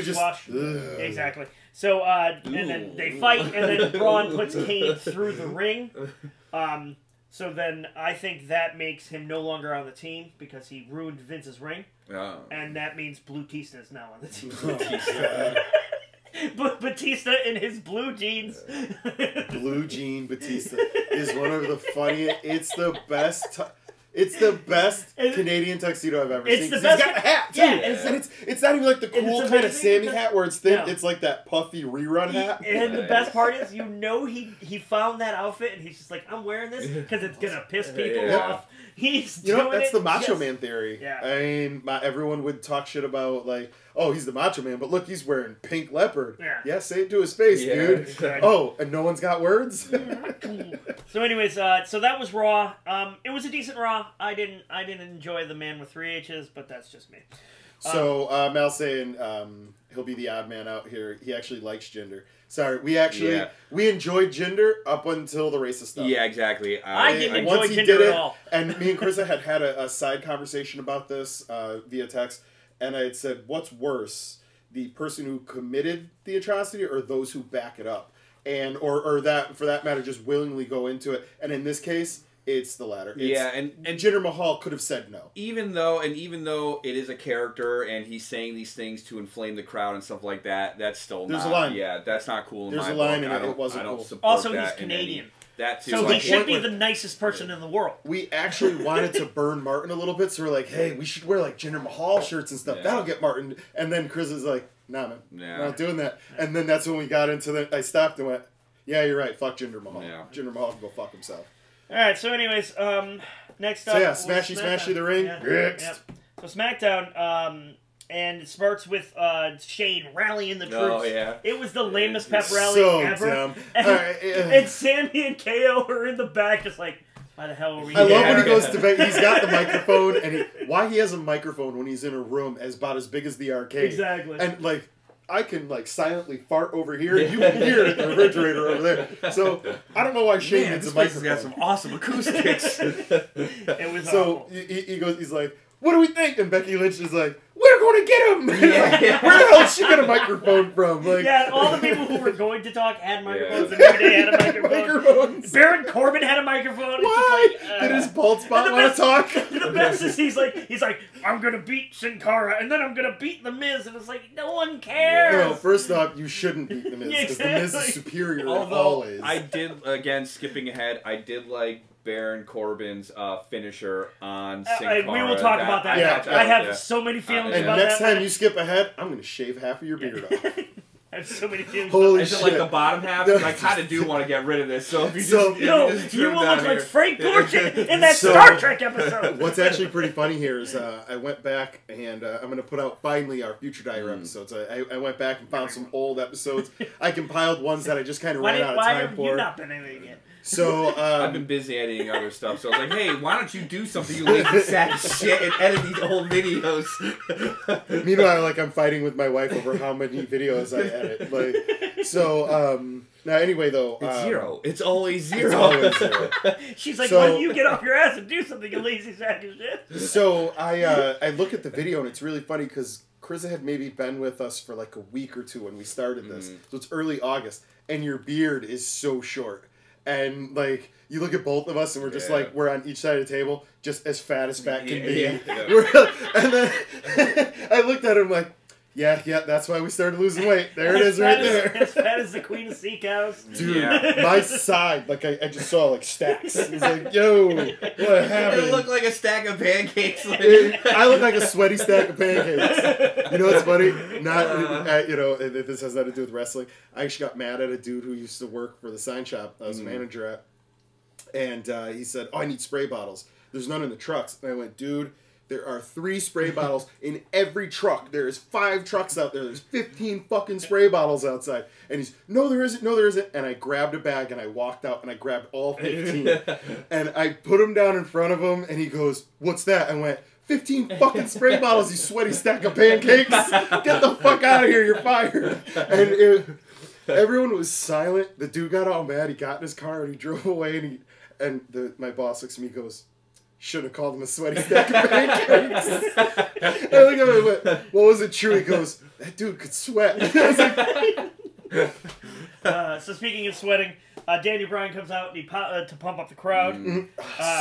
squash. Exactly. So, and then they fight, and then Braun puts Kane through the ring. So then I think that makes him no longer on the team because he ruined Vince's ring. Oh. And that means Batista is now on the team. But Batista in his blue jeans. Blue jean Batista is one of the funniest. It's the best. It's the best Canadian tuxedo I've ever seen. He's got a hat too. Yeah, and it's not even like the cool kind of Sammy hat where it's thin. No. It's like that puffy rerun hat. And the best part is, he found that outfit and he's just like, I'm wearing this because it's gonna piss people off. He's that's the Macho Man theory. Yeah. I mean, everyone would talk shit about like, oh, he's the Macho Man, but look, he's wearing pink leopard. Yeah, say it to his face, dude. Exactly. Oh, and no one's got words. So, anyways, so that was Raw. It was a decent Raw. I didn't enjoy the man with 3 H's, but that's just me. So Mal saying he'll be the odd man out here. He actually likes Jinder. Sorry, we enjoyed Jinder up until the racist stuff. Yeah, exactly. I didn't enjoy Jinder at all. And me and Krista had a side conversation about this via text, and I had said, what's worse, the person who committed the atrocity or those who back it up? And or that, for that matter, just willingly go into it. And in this case, it's the latter. And Jinder Mahal could have said no. Even though it is a character and he's saying these things to inflame the crowd and stuff like that, that's still There's a line. Yeah, that's not cool in There's my a line book. and it wasn't cool. Also, he's Canadian. That too. So he should be the nicest person in the world. We actually wanted to burn Martin a little bit, so we're like, hey, we should wear like Jinder Mahal shirts and stuff. That'll get Martin. And then Chris is like, nah, man, we're not doing that. And then that's when we got into I stopped and went, yeah, you're right, fuck Jinder Mahal. Yeah. Jinder Mahal can go fuck himself. Alright, so anyways, next up... So yeah, Smashy the ring. Yeah. Yep. So SmackDown, and it starts with Shane rallying the troops. Oh, yeah. It was the lamest pep rally ever. Dumb. And Sammy and KO are in the back just like, why the hell are we I love when he goes to bed, he's got the microphone, and why he has a microphone when he's in a room about as big as the arcade. Exactly. And like, I can like silently fart over here, and you can hear it in the refrigerator over there. So I don't know why Shane needs a microphone. Got some awesome acoustics. It was so awful. He's like, what do we think? And Becky Lynch is like, we're going to get him. Like, where the hell did she get a microphone from? Like, yeah, all the people who were going to talk had microphones. And New Day had a microphone. Baron Corbin had a microphone. Why? Did his bald spot want to talk? The best is he's like, I'm gonna beat Sin Cara, and then I'm gonna beat The Miz, and it's like no one cares. No, first off, you shouldn't beat The Miz because The Miz is superior always. I did, again, skipping ahead, I did like Baron Corbin's finisher on Sin Cara. We will talk about that. Yeah, I have so many feelings about that. And next time you skip ahead, I'm going to shave half of your beard off. I have so many feelings. Holy Is shit. it like the bottom half? I kind of do want to get rid of this. So if you you will look like Frank Gorshin in that Star Trek episode. What's actually pretty funny here is I went back and I'm going to put out finally our Future Dire episodes. I went back and found some old episodes. I compiled ones that I just kind of ran out of time for. Why have you not been editing it? So I've been busy editing other stuff, so I was like, "Hey, why don't you do something, you lazy sack of shit, and edit these old videos?" Meanwhile, like I'm fighting with my wife over how many videos I edit. Like, so now anyway though, it's zero. It's always zero. It's always zero. She's like, "Why don't you get off your ass and do something, you lazy sack of shit?" So I look at the video and it's really funny because Krista had maybe been with us for like a week or two when we started this, so it's early August, and your beard is so short. And, like, you look at both of us and we're just like, we're on each side of the table, just as fat can be. Yeah. And then I looked at him like, yeah, that's why we started losing weight. There it is right there. As fat as the Queen of Sea Cows. Dude, my side, like, I just saw, like, stacks. It was like, yo, what happened? It looked like a stack of pancakes. I look like a sweaty stack of pancakes. You know what's funny? This has nothing to do with wrestling. I actually got mad at a dude who used to work for the sign shop I was a manager at. And he said, I need spray bottles. There's none in the trucks. And I went, dude, there are 3 spray bottles in every truck. There's 5 trucks out there. There's 15 fucking spray bottles outside. And he's, no, there isn't. And I grabbed a bag and I walked out and I grabbed all 15. And I put them down in front of him and he goes, what's that? I went, 15 fucking spray bottles, you sweaty stack of pancakes. Get the fuck out of here, you're fired. And everyone was silent. The dude got all mad. He got in his car and he drove away. And my boss looks at me and goes, should have called him a sweaty stack of pancakes. I look at him and went, what was it true? He goes, that dude could sweat. I was like, so speaking of sweating, Daniel Bryan comes out and to pump up the crowd.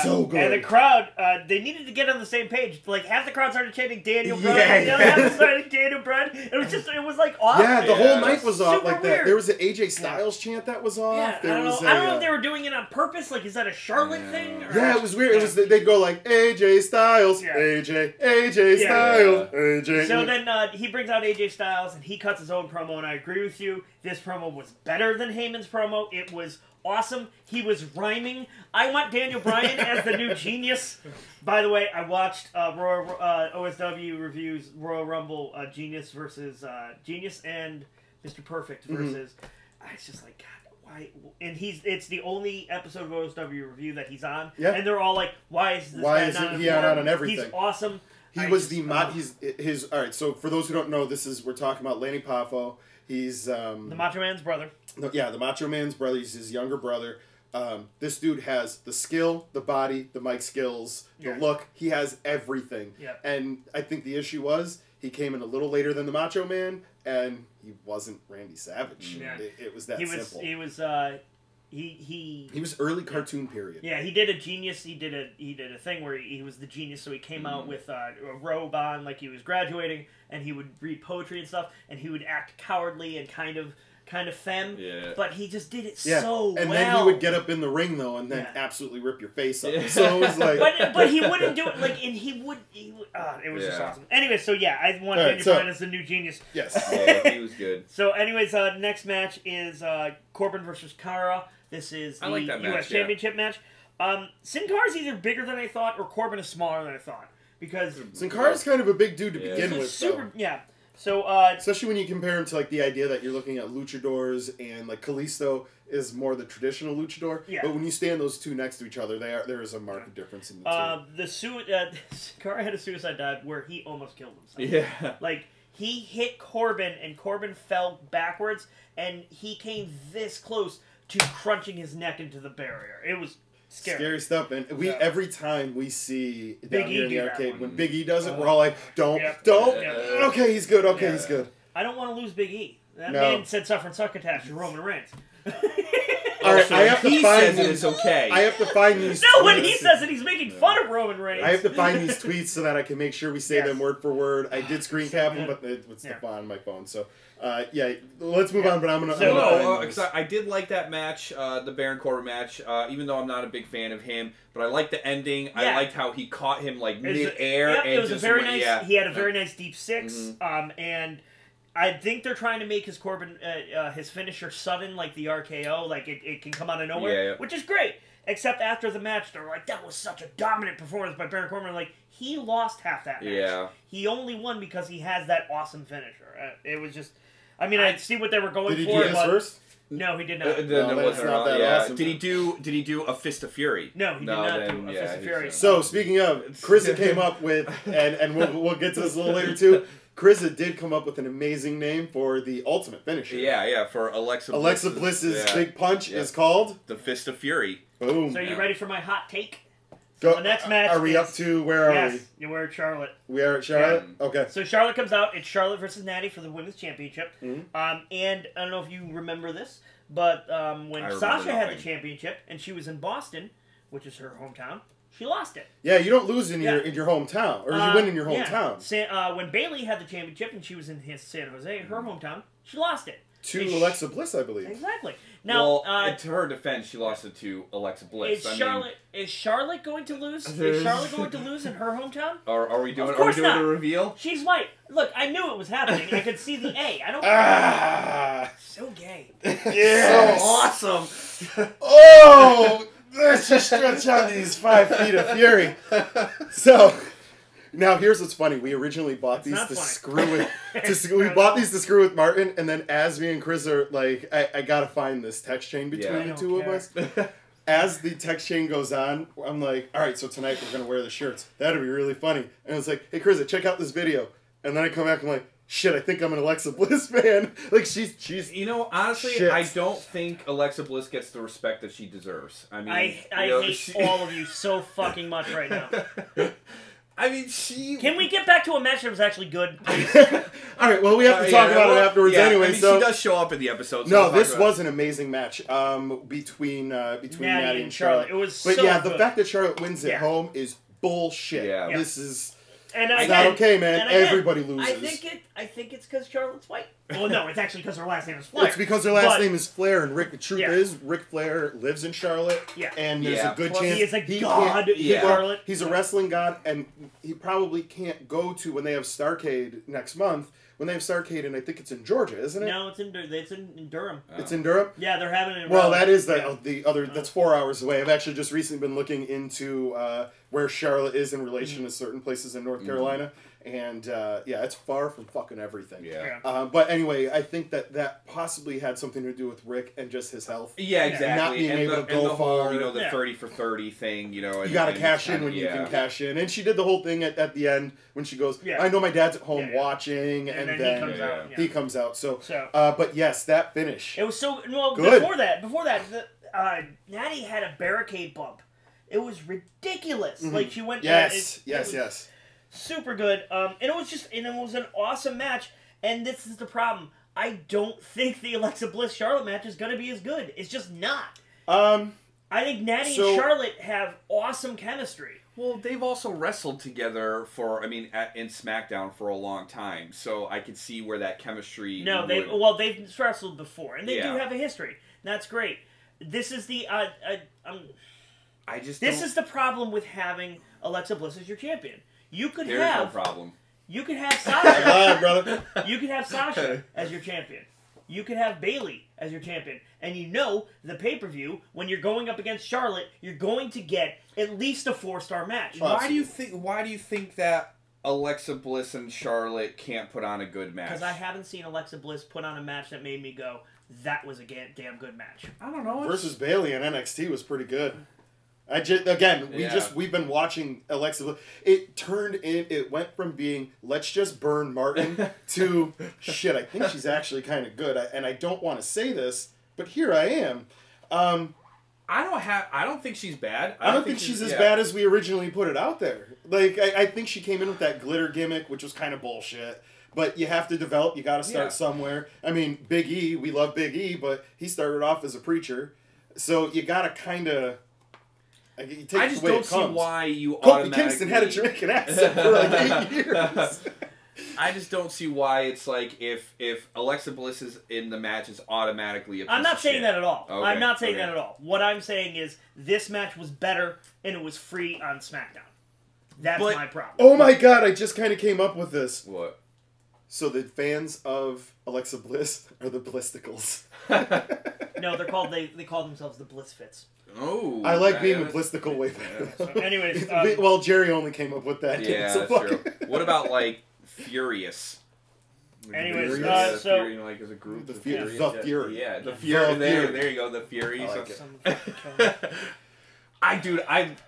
So good. And the crowd, they needed to get on the same page. Like, half the crowd started chanting Daniel Bryan, the other half started Daniel Bryan. It was like off. Yeah, the whole night was off like that. Weird. There was an AJ Styles chant that was off. Yeah, I don't know if they were doing it on purpose. Like, is that a Charlotte thing? Or it was weird. It was they'd go like AJ Styles, AJ Styles, AJ. So then he brings out AJ Styles and he cuts his own promo, and I agree with you. This promo was better than Heyman's promo. It was awesome. He was rhyming. I want Daniel Bryan as the new Genius. By the way, I watched OSW reviews Royal Rumble Genius versus Genius and Mr. Perfect versus. It's just like, God, why? And it's the only episode of OSW review that he's on. Yeah. And they're all like, why is this guy not on everything? He's awesome. He was his. All right. So for those who don't know, we're talking about Lanny Poffo. He's the Macho Man's brother. The Macho Man's brother. He's his younger brother. This dude has the skill, the body, the mic skills, the look. He has everything. Yeah. And I think the issue was he came in a little later than the Macho Man, and he wasn't Randy Savage. Yeah. It was that simple. He was. He was early cartoon period. Yeah, he did a Genius. He did a thing where he was the Genius, so he came out with a robe on, like he was graduating, and he would read poetry and stuff, and he would act cowardly and kind of femme. Yeah. But he just did it so well. And then he would get up in the ring though, and then absolutely rip your face up. Yeah. So it was like, but he wouldn't do it like, and he would. It was just awesome. Anyway, so I want Daniel Bryan as the new Genius. Yes, he was good. So, anyways, next match is Corbin versus Kara. This is the U.S. Championship match. Sin Cara's either bigger than I thought, or Corbin is smaller than I thought. Because Sin Cara's kind of a big dude to begin with. So, especially when you compare him to like the idea that you're looking at luchadors, and like Kalisto is more the traditional luchador. Yeah. But when you stand those two next to each other, there is a marked difference in the two. Sin Cara had a suicide dive where he almost killed himself. Yeah. Like, he hit Corbin, and Corbin fell backwards, and he came this close to crunching his neck into the barrier. It was scary stuff. And every time we see down here in the arcade, when Big E does it, we're all like, don't. Okay, he's good. Okay, he's good. I don't want to lose Big E. That man said suffering succotash to Roman Reigns. All right, I have to find these. It's okay. I have to find these. No, when he says it, he's making fun of Roman Reigns. I have to find these tweets so that I can make sure we say them word for word. I did screen cap them, but it's the font on my phone. So, let's move on. But I'm gonna. Because I did like that match, the Baron Corbin match. Even though I'm not a big fan of him, but I liked the ending. Yeah. I liked how he caught him like mid-air. And it was a very nice. Yeah. He had a very nice deep six. And I think they're trying to make his Corbin, his finisher sudden, like the RKO, like it can come out of nowhere, which is great. Except after the match, they're like, that was such a dominant performance by Baron Corbin. Like, he lost half that match. Yeah. He only won because he has that awesome finisher. It was just, I see what they were going for. Did he do this first? No, he did not. No, that's not that awesome. Did he do a Fist of Fury? No, he did not do a Fist of Fury. So, speaking of, Chris came up with, and we'll get to this a little later too, Chris did come up with an amazing name for the ultimate finisher. Yeah, for Alexa Bliss. Alexa Bliss's big punch is called? The Fist of Fury. Boom. So, you ready for my hot take? Go. The next match Are we up to, where are we? Yes, we're at Charlotte. We are at Charlotte? Yeah. Okay. So, Charlotte comes out. It's Charlotte versus Natty for the Women's Championship. And I don't know if you remember this, but when Sasha had the championship, and she was in Boston, which is her hometown, she lost it. Yeah, you don't lose in your hometown, or you win in your hometown. Yeah. When Bayley had the championship, and she was in San Jose, her hometown, she lost it. To Alexa Bliss, I believe. Exactly. Now, to her defense, she lost it to Alexa Bliss. Is Charlotte going to lose? Is Charlotte going to lose in her hometown? Are we doing a reveal? She's white. Look, I knew it was happening. I could see the A. I don't. So gay. Yeah. So awesome. Oh. Let's just stretch out these 5 feet of fury. So, now here's what's funny. We originally bought these to screw with. We bought these to screw with Martin, and then as me and Chris are like, I gotta find this text chain between the two of us. As the text chain goes on, I'm like, all right, so tonight we're gonna wear the shirts. That'd be really funny. And it's like, hey Chris, check out this video. And then I come back and I'm like, shit, I think I'm an Alexa Bliss fan. Like, she's You know, honestly, shit. I don't think Alexa Bliss gets the respect that she deserves. I mean, I hate all of you so fucking much right now. I mean, she... Can we get back to a match that was actually good? All right, well, we have to talk about it afterwards anyway. I mean, so she does show up in the episode. No, this was an amazing match between Natty and Charlotte. It was but so yeah, good. the fact that Charlotte wins at home is bullshit. Yeah. This is... And it's not okay, man. And again, everybody loses. I think it's because Charlotte's white. Well, no, it's actually because her last name is Flair. It's because her last name is Flair, and the truth is, Ric Flair lives in Charlotte. Yeah. And there's a good chance he is a god in Charlotte. He's a wrestling god, and he probably can't go to when they have Starrcade next month. When they have Starrcade, and I think it's in Georgia, isn't it? No, it's in Durham. Oh. It's in Durham? Yeah, they're having it in Well, that is the other... That's 4 hours away. I've actually just recently been looking into where Charlotte is in relation to certain places in North Carolina. And, yeah, it's far from fucking everything. Yeah. But anyway, I think that possibly had something to do with Rick and just his health. Yeah, exactly. Not being able to go whole, far. You know, the 30 for 30 thing, you know. You got to cash in when you can cash in. And she did the whole thing at the end when she goes, I know my dad's at home watching. And then he comes out. So, but yes, that finish. It was so... Well, good. Before that, Natty had a barricade bump. It was ridiculous. Like, she went... Yes. Super good. And it was an awesome match. And this is the problem. I don't think the Alexa Bliss Charlotte match is going to be as good. It's just not. I think Natty and Charlotte have awesome chemistry. Well, they've also wrestled together in SmackDown for a long time, so I could see where that chemistry. No, they've wrestled before, and they do have a history. That's great. This is the This is the problem with having Alexa Bliss as your champion. There's no problem. You could have Sasha. brother. You could have Sasha as your champion. You could have Bayley as your champion. And you know, the pay-per-view, when you're going up against Charlotte, you're going to get at least a 4-star match. Why do you think that Alexa Bliss and Charlotte can't put on a good match? Because I haven't seen Alexa Bliss put on a match that made me go, that was a damn good match. I don't know. Versus Bayley in NXT was pretty good. We've been watching Alexa Bliss. It went from being let's just burn Martin to shit. I think she's actually kind of good, and I don't want to say this, but here I am. I don't think she's bad. I don't think she's as bad as we originally put it out there. Like I think she came in with that glitter gimmick, which was kind of bullshit. But you have to develop. You got to start somewhere. I mean, Big E. We love Big E, but he started off as a preacher, so you got to kind of. I just don't see why you Kofi automatically... Kingston had a Jamaican accent for like 8 years. I just don't see why it's like if Alexa Bliss is in the match, it's automatically a piece I'm not of saying shit. that at all. Okay. I'm not saying that at all. What I'm saying is this match was better and it was free on SmackDown. That's my problem. Oh my god, I just kind of came up with this. What? So the fans of Alexa Bliss are the Blisticles. No, they call themselves the Blissfits. Oh, I like being a blisticle way better. So anyways, well, Jerry only came up with that. Yeah, so that's true. What about like Furious? Anyways, Furious, so Fury, like as a group, the Fury. Yeah, the Fury. There you go, the Furies.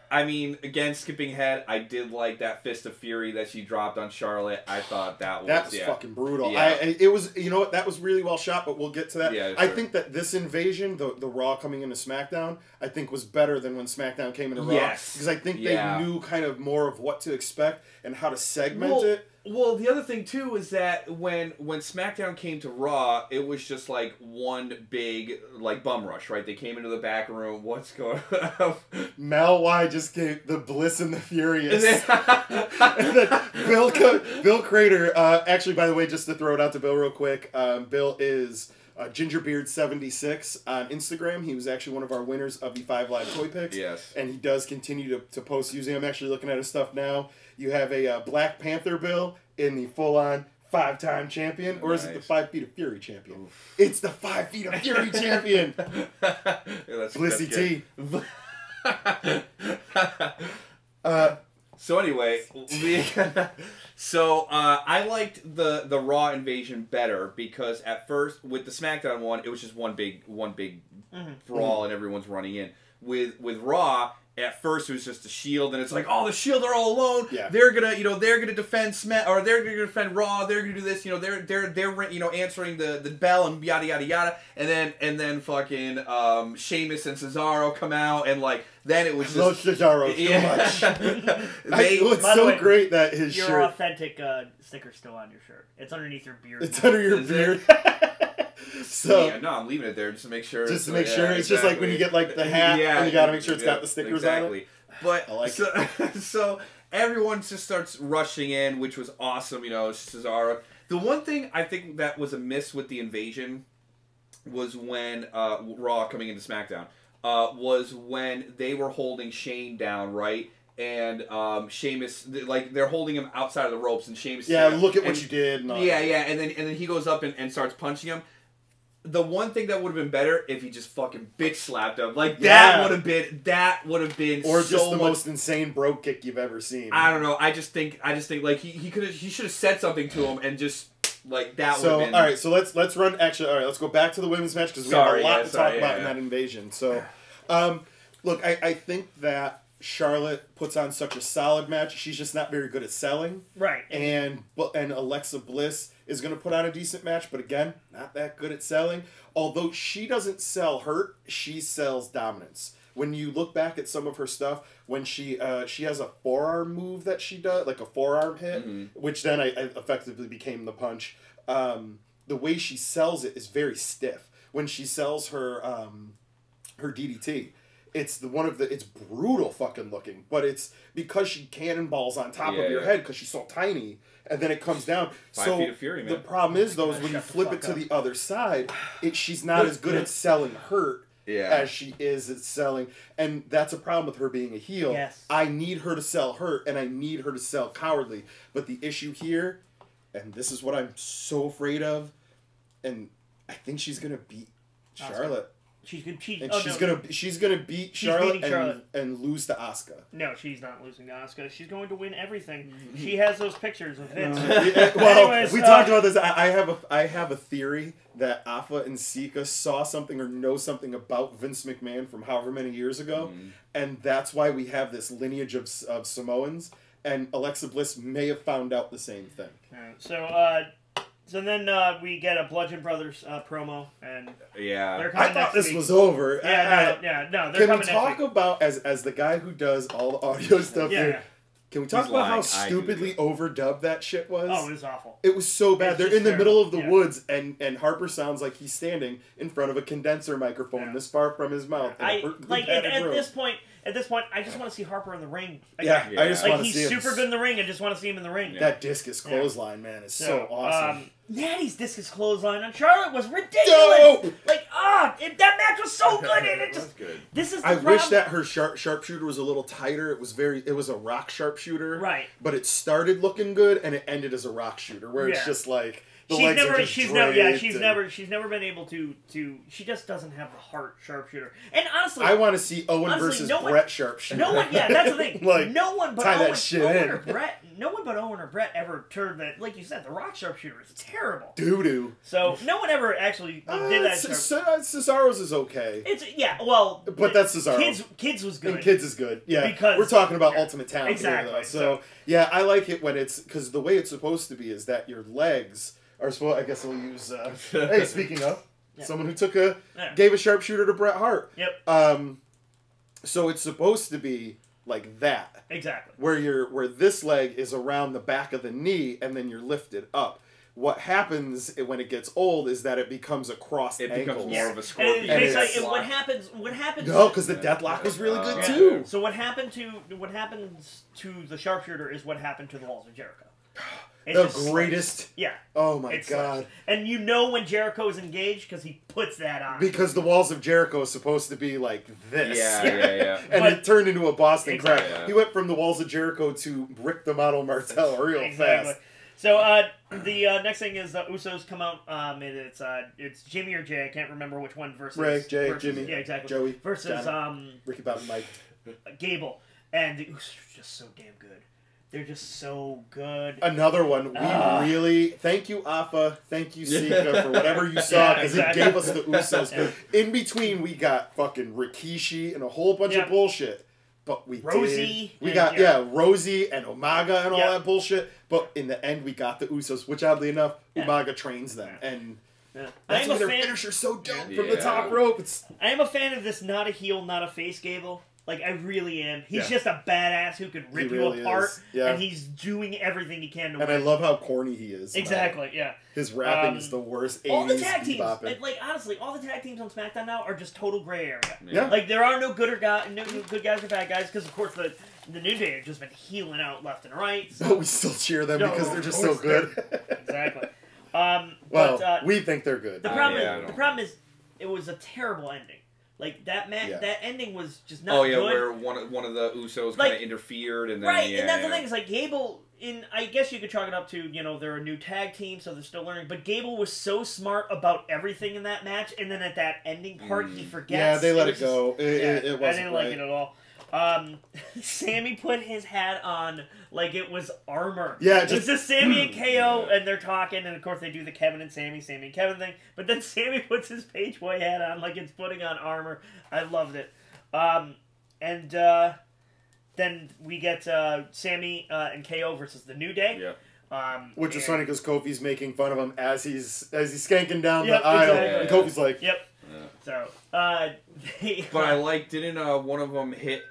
I mean, again, skipping ahead, I did like that Fist of Fury that she dropped on Charlotte. I thought that was fucking brutal. Yeah. It was, you know what, that was really well shot, but we'll get to that. Yeah, I think that this invasion, the Raw coming into SmackDown, I think was better than when SmackDown came into Raw. Yes. Because I think they knew kind of more of what to expect and how to segment it. Well, the other thing, too, is that when SmackDown came to Raw, it was just, like, one big, like, bum rush, right? They came into the back room. What's going on? Mal Y just gave the Bliss and the Furious. And then Bill Crater, actually, by the way, just to throw it out to Bill real quick, Bill is Gingerbeard76 on Instagram. He was actually one of our winners of the 5 Live Toy Picks. Yes. And he does continue to post using. I'm actually looking at his stuff now. You have a Black Panther Bill in the full-on 5-time champion, or is it the 5 Feet of Fury champion? Oof. It's the 5 Feet of Fury champion. Blissy T. So anyway, I liked the Raw invasion better because at first with the SmackDown one, it was just one big brawl and everyone's running in. with Raw. At first, it was just a Shield, and it's like, oh, the Shield are all alone. Yeah. They're gonna defend or they're gonna defend Raw. They're gonna do this. They're answering the bell and yada yada yada. And then fucking Sheamus and Cesaro come out, and like then it was just love Cesaro so much. It's so great that his your shirt, authentic sticker's still on your shirt. It's underneath your beard. It's under your beard. So yeah, no, I'm leaving it there just to make sure. Just to make sure. It's just like when you get like the hat, and you gotta make sure it's got the stickers on it. But I like it. So everyone just starts rushing in, which was awesome. Cesaro. The one thing I think that was a miss with the invasion was when Raw coming into SmackDown was when they were holding Shane down, right? And Sheamus, like they're holding him outside of the ropes, and Sheamus. Yeah, look at what you did. And all yeah, and then he goes up and starts punching him. The one thing that would have been better if he just fucking bitch slapped him, like that would have been or so just the most insane bro kick you've ever seen. I don't know. I just think like he should have said something to him and just like that would have been. All right, so let's run. Actually, all right, let's go back to the women's match because we have a lot to talk about in that invasion. So, look, I think that Charlotte puts on such a solid match. She's just not very good at selling. Right. And Alexa Bliss is going to put on a decent match, but again, not that good at selling. Although she doesn't sell hurt, she sells dominance. When you look back at some of her stuff, when she has a forearm move that she does, like a forearm hit, which then I effectively became the punch. The way she sells it is very stiff. When she sells her DDT, it's it's brutal fucking looking, but it's because she cannonballs on top of your head because she's so tiny, and then it comes down. 5 feet of fury, man. The problem is though, is when you flip it to the other side, she's not as good at selling hurt as she is at selling, and that's a problem with her being a heel. Yes. I need her to sell hurt, and I need her to sell cowardly. But the issue here, and this is what I'm so afraid of, and I think she's gonna beat Charlotte. She's gonna beat Charlotte and lose to Asuka. No, she's not losing to Asuka. She's going to win everything. She has those pictures of Vince. Well, anyways, we talked about this. I have a theory that Afa and Sika saw something or know something about Vince McMahon from however many years ago, and that's why we have this lineage of Samoans. And Alexa Bliss may have found out the same thing. So then we get a Bludgeon Brothers promo, and they're coming I thought this was over. They're can coming we talk about as the guy who does all the audio stuff here? Can we talk about how stupidly overdubbed that shit was? Oh, it was awful. It was so bad. They're in the middle of the woods, and Harper sounds like he's standing in front of a condenser microphone this far from his mouth. At this point, I just want to see Harper in the ring. I just want to see him. He's super good in the ring. I just want to see him in the ring. That discus clothesline, man, is so awesome. Natty's discus clothesline on Charlotte was ridiculous. Dope. That match was so good, and it just good. This is. The I problem. wish that her sharpshooter was a little tighter. It was a rock sharpshooter, right? But it started looking good, and it ended as a rock shooter, where it's just like. She's never been able to. She just doesn't have the heart sharpshooter. And honestly, I want to see Owen versus Brett sharpshooter. That's the thing. No one but Owen or Brett ever turned that. Like you said, the rock sharpshooter is terrible. Doo doo. So no one ever actually did that. Cesaro's is okay. But that's Cesaro. Kids was good. And Kids is good. Yeah, because we're talking about Ultimate Talent exactly. here, though. So yeah, I like it when it's because the way it's supposed to be is that your legs. Or I guess we'll use. Hey, speaking of, someone who gave a sharpshooter to Bret Hart. Yep. So it's supposed to be like that. Exactly. Where this leg is around the back of the knee, and then you're lifted up. What happens when it gets old is that it becomes a crossed ankle. It becomes more of a scorpion. What happens? No, because the deathlock was really good too. So what happens to the sharpshooter is what happened to the Walls of Jericho. The greatest. Yeah. Oh my God. And you know when Jericho is engaged because he puts that on. Because the Walls of Jericho is supposed to be like this. Yeah. And it turned into a Boston crab. Yeah. He went from the Walls of Jericho to Rick the Model Martel real fast. So the next thing is the Usos come out. It's Jimmy or Jay. I can't remember which one versus Jimmy. Yeah, exactly. Joey versus Ricky Bobby Mike. Gable, and the Usos are just so damn good. They're just so good. Another one. We really... Thank you, Afa. Thank you, Sika, for whatever you saw, because it gave us the Usos. In between, we got fucking Rikishi and a whole bunch of bullshit. But we got Rosie and Umaga and all that bullshit. But in the end, we got the Usos, which oddly enough, Umaga trains them. And that's why their finisher's so dope from the top rope. I am a fan of this not a heel, not a face Gable. Like, I really am. He's just a badass who can rip you apart, and he's doing everything he can to win. And I love how corny he is. Exactly, yeah. His rapping is the worst. All the tag teams, like, honestly, all the tag teams on SmackDown now are just total gray area. Yeah. Like, there are no good guys or bad guys, because, of course, the New Day have just been healing out left and right. So. But we still cheer them because they're just so good. Exactly. We think they're good. The problem is, it was a terrible ending. Like, that ending was just not good. Where one of the Usos kind of interfered, and then... Right, and that's the thing, is like, Gable, I guess you could chalk it up to, they're a new tag team, so they're still learning, but Gable was so smart about everything in that match, and then at that ending part, he forgets. Yeah, they let it go. It wasn't I didn't like it at all. Sammy put his hat on like it was armor. Yeah, it's just Sammy and KO, and they're talking, and of course they do the Kevin and Sammy and Kevin thing. But then Sammy puts his Page Boy hat on like it's putting on armor. I loved it. Then we get Sammy and KO versus the New Day. Yeah. Which is funny because Kofi's making fun of him as he's skanking down the aisle, and Kofi's like, "Yep." So, but I like, didn't one of them get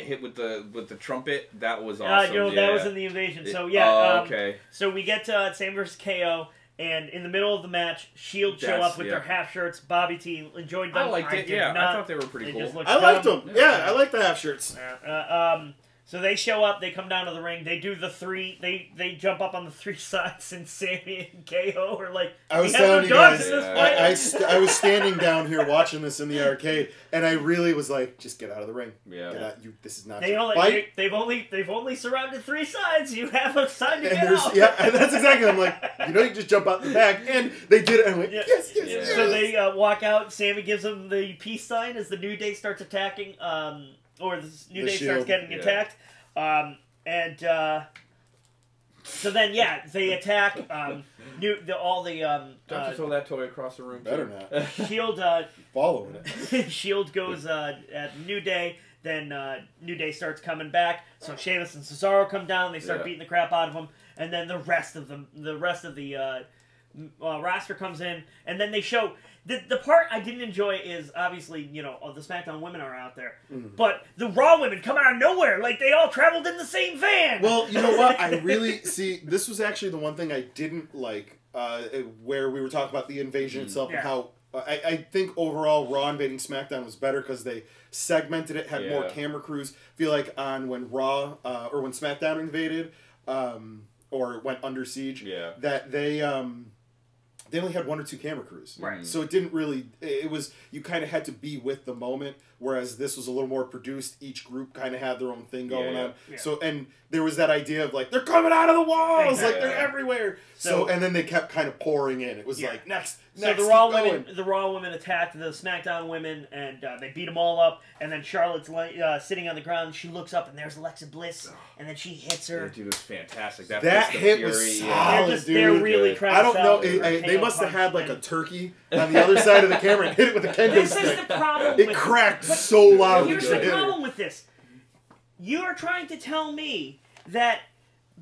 hit with the trumpet? That was awesome. That was in the Invasion. So okay. So we get Sam versus KO, and in the middle of the match, Shield show up with their half shirts. Bobby T enjoyed them. I liked it. I thought they were pretty cool. I liked them. Yeah, I like the half shirts. So they show up, they come down to the ring, they do the three, they jump up on the three sides, and Sammy and KO are like, I was telling you guys, I was standing down here watching this in the arcade, and I really was like, just get out of the ring. Yeah. Get out. This is not fight. They've only surrounded three sides. You have a side to get out. Yeah, and that's exactly. I'm like, you just jump out the back, and they did it. And I'm like, yes. So they walk out. Sammy gives them the peace sign as the New Day starts attacking. Or the New Day starts getting attacked. So then, they attack Don't you throw that toy across the room? Better not. Shield following it. Shield goes at New Day. Then New Day starts coming back. So Sheamus and Cesaro come down. They start beating the crap out of them. And then the rest of the roster comes in, and then they show the part I didn't enjoy is obviously the SmackDown women are out there, but the Raw women come out of nowhere like they all traveled in the same van. Well, you know what? I really see this was actually the one thing I didn't like where we were talking about the invasion itself and how I think overall Raw invading SmackDown was better because they segmented it, had more camera crews. I feel like on when Raw or when SmackDown invaded or went under siege, that they only had 1 or 2 camera crews. Right. So it didn't really... It was... You kind of had to be with the moment, whereas this was a little more produced. Each group kind of had their own thing going on. Yeah. So, and there was that idea of, like, they're coming out of the walls! Exactly. Like, they're everywhere! So, and then they kept kind of pouring in. It was like, next, so the Raw women attacked the SmackDown women, and they beat them all up, and then Charlotte's sitting on the ground, she looks up, and there's Alexa Bliss, and then she hits her. Yeah, dude, it was fantastic. That hit was solid, dude. They're really trying I don't know. They must have had, like, a turkey on the other side of the camera and hit it with a kendo stick. This is the problem It cracked so loud. Here's the problem with this. You are trying to tell me that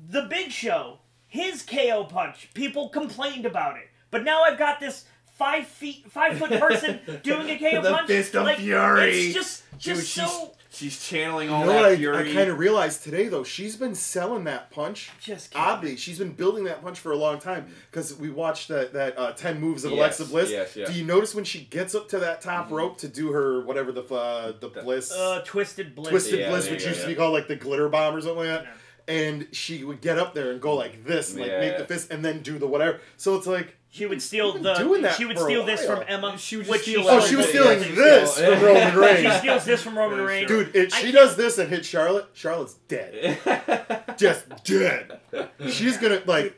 the Big Show, his KO punch, people complained about it. But now I've got this 5 foot person doing a KO punch. The fist of fury. It's just dude, so... She's channeling all that fury. I kind of realized today, though, she's been selling that punch. Oddly, she's been building that punch for a long time. Because we watched that 10 moves of Alexa Bliss. Yes. Do you notice when she gets up to that top rope to do her, whatever the Bliss... Twisted Bliss. Twisted Bliss, which used to be called like the glitter bomb or something like that. Yeah. And she would get up there and go like this, like make the fist, and then do the whatever. So it's like... She would steal this from Emma. She was stealing this from Roman Reigns. She steals this from Roman Reigns. Dude, if she does this and hits Charlotte, Charlotte's dead. Just dead. She's gonna like.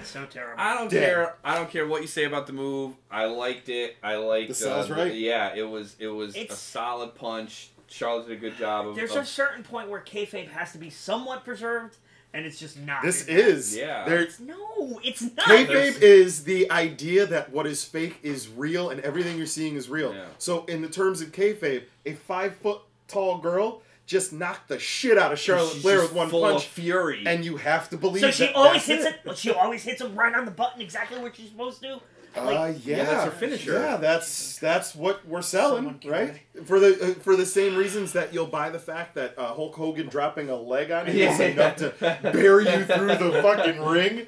So terrible. I don't care. I don't care what you say about the move. I liked it. I liked the sell's right. Yeah, it was a solid punch. Charlotte did a good job. There's a certain point where kayfabe has to be somewhat preserved, and it's just not. This is. Yeah. No, it's not. Kayfabe is the idea that what is fake is real, and everything you're seeing is real. Yeah. So, in the terms of kayfabe, a 5-foot-tall girl just knocked the shit out of Charlotte Flair with one full punch, of fury, and you have to believe. So she always hits it. She always hits him right on the button, exactly where she's supposed to. Yeah, that's her finisher. Yeah, that's what we're selling, right? For the same reasons that you'll buy the fact that Hulk Hogan dropping a leg on you is enough to bury you through the fucking ring.